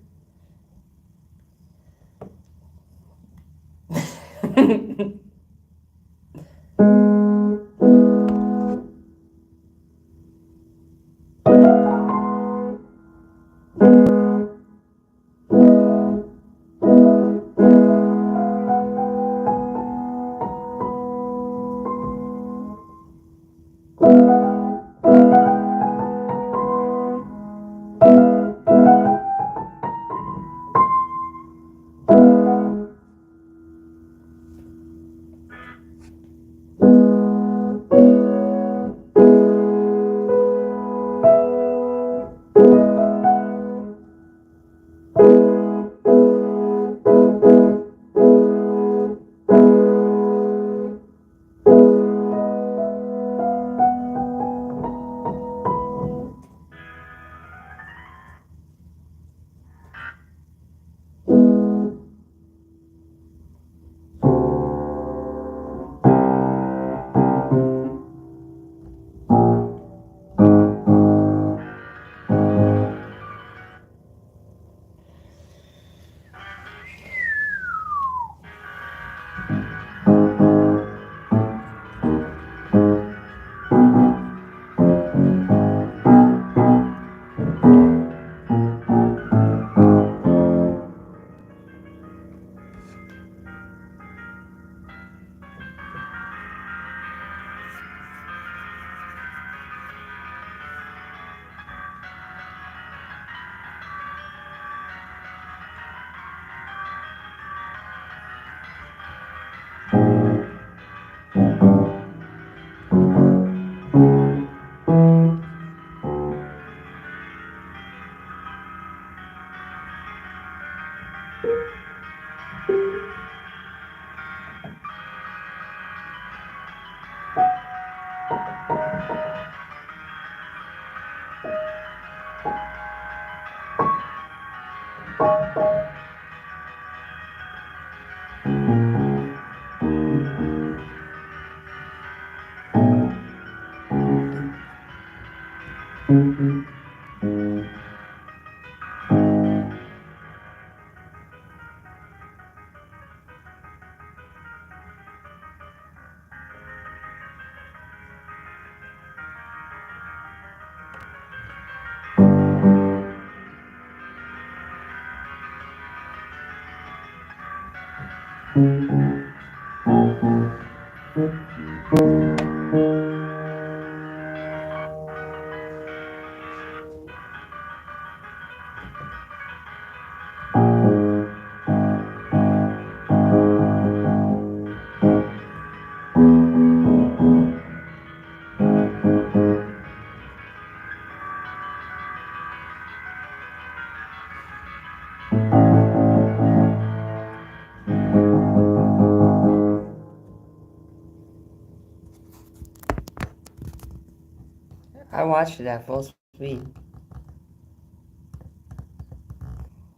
I watched it at full speed.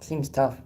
Seems tough.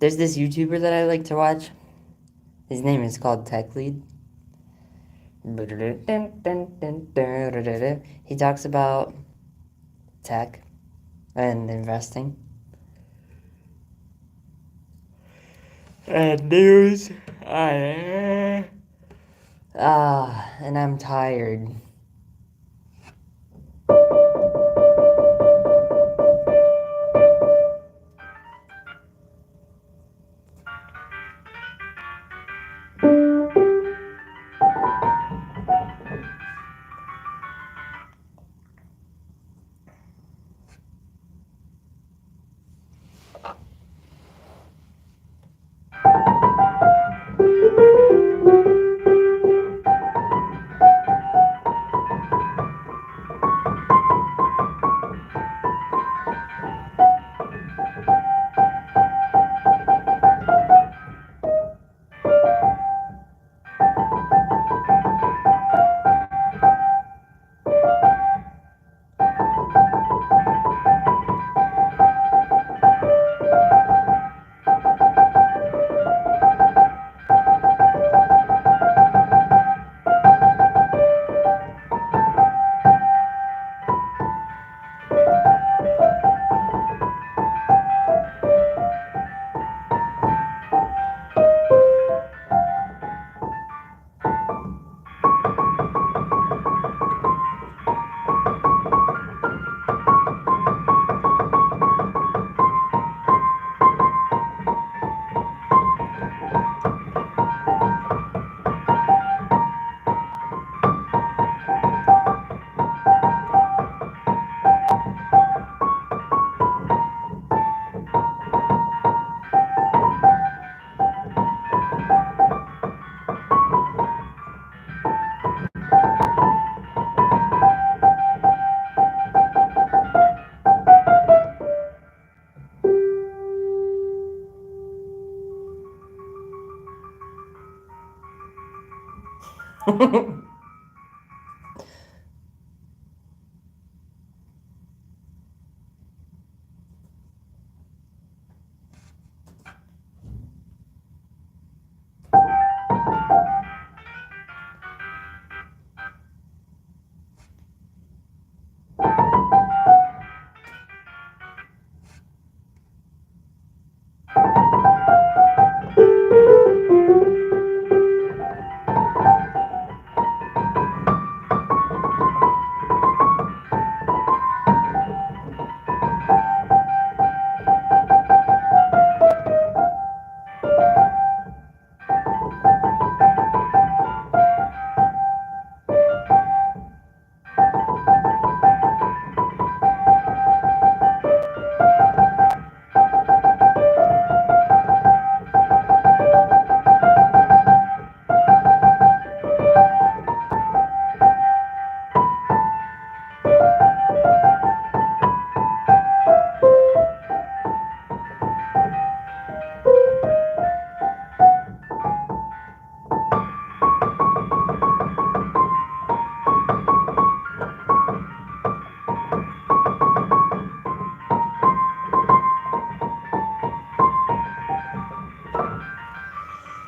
There's this YouTuber that I like to watch. His name is called Tech Lead. He talks about tech and investing and news. And I'm tired.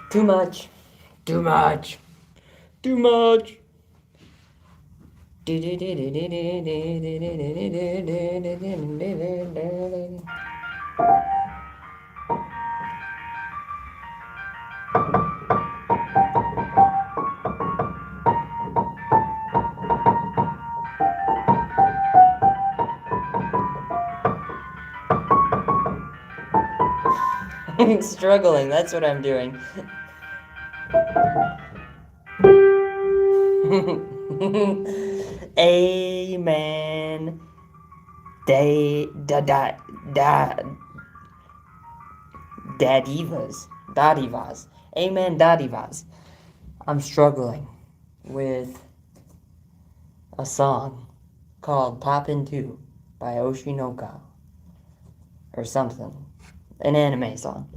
Too much. Too much. Too much. I'm struggling, that's what I'm doing. Amen. Dadivas. Dadivas. Amen, Dadivas. I'm struggling with a song called Poppin' 2 by Oshinoka. Or something. An anime song.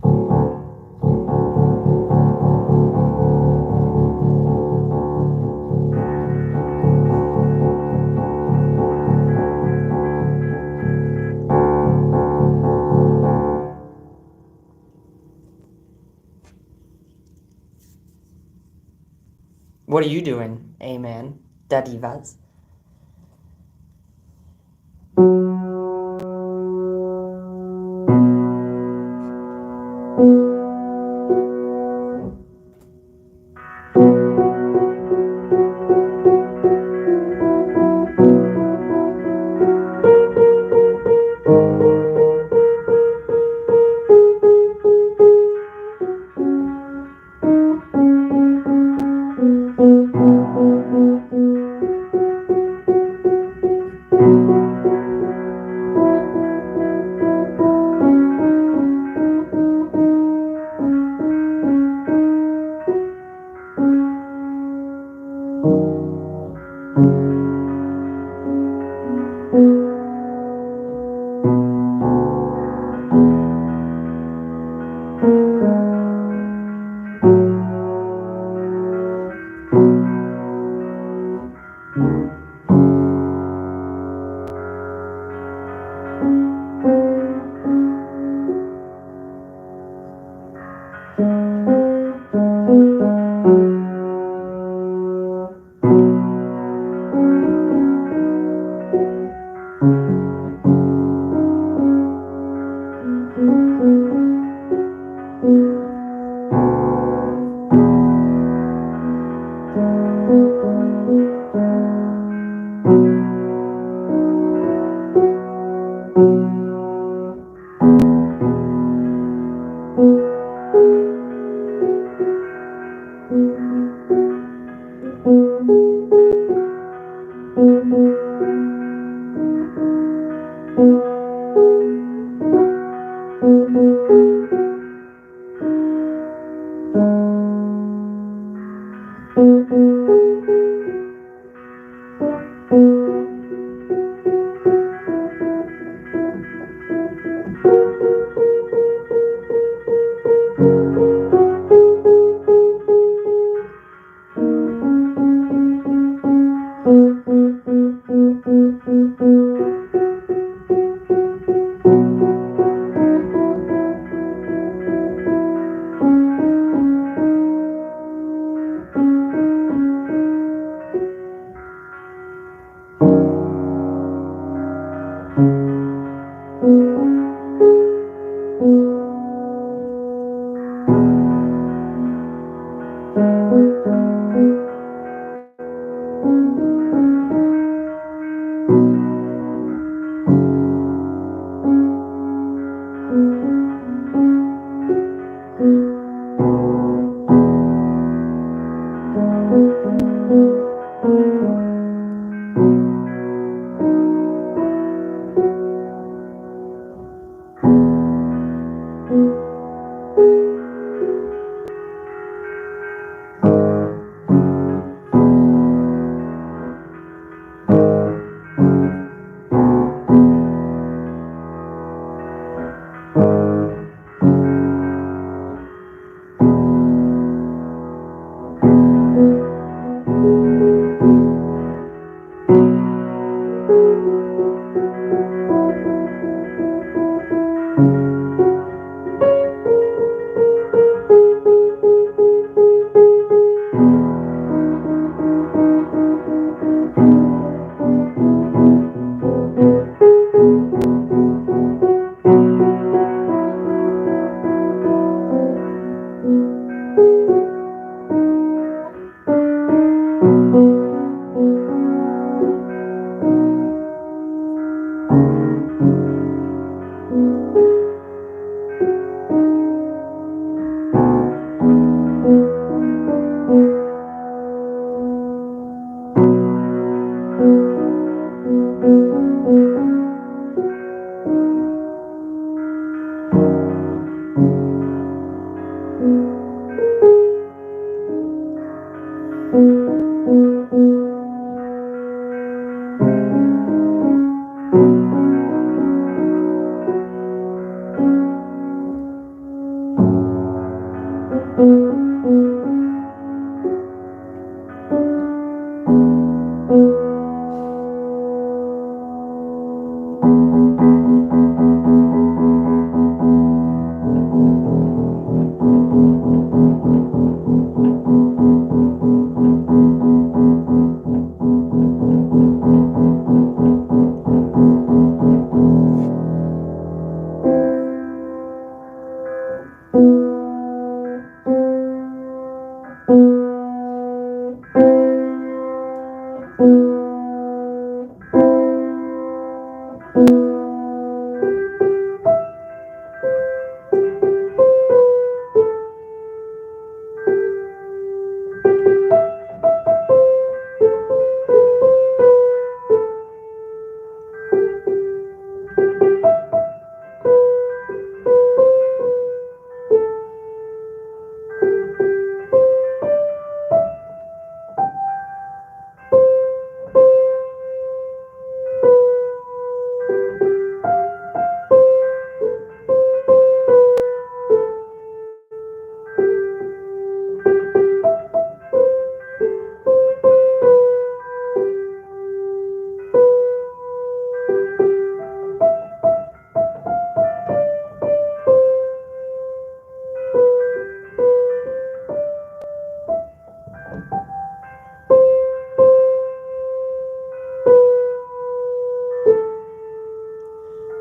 What are you doing, Amen? Dadivas.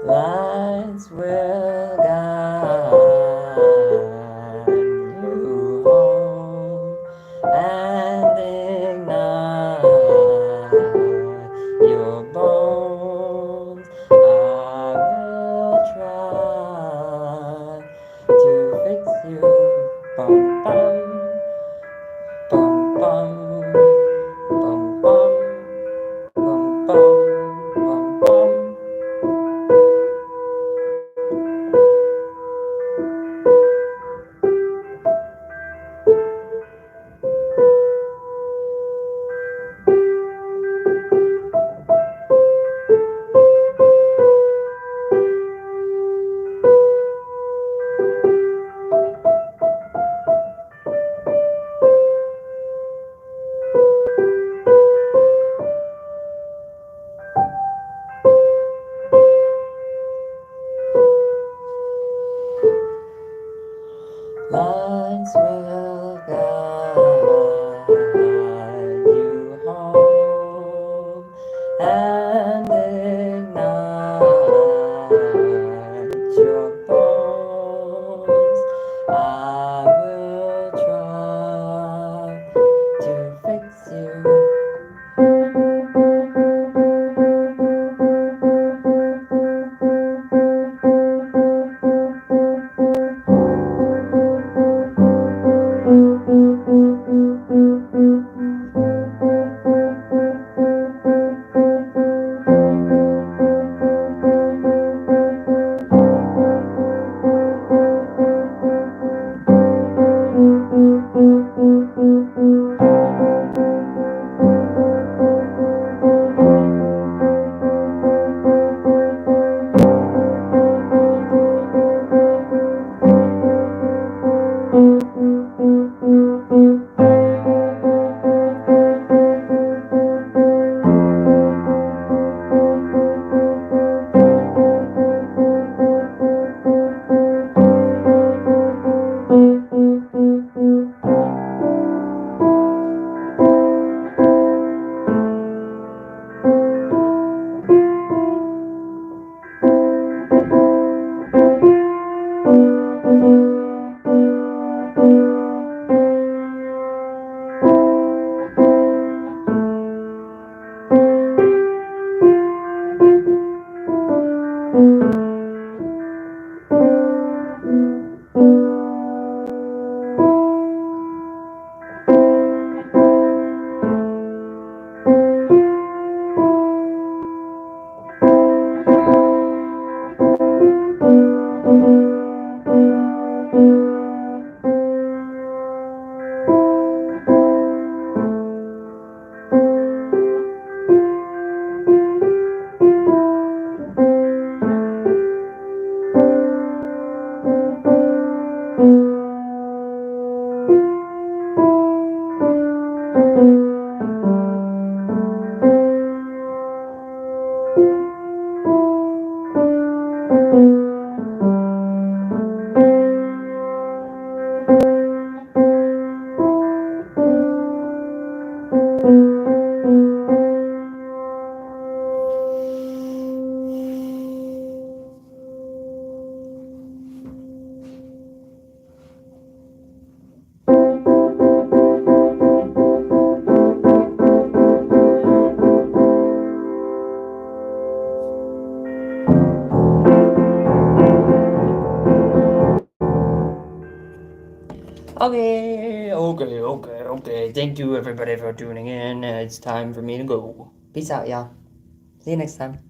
Lights will guide you home and ignite your bones. I will try to fix you. Bum bum bum bum bum bum bum bum bum bum. Lights will guide you home and ignite your bones. I will try to fix you. Okay. Thank you everybody for tuning in. It's time for me to go. Peace out, y'all. See you next time.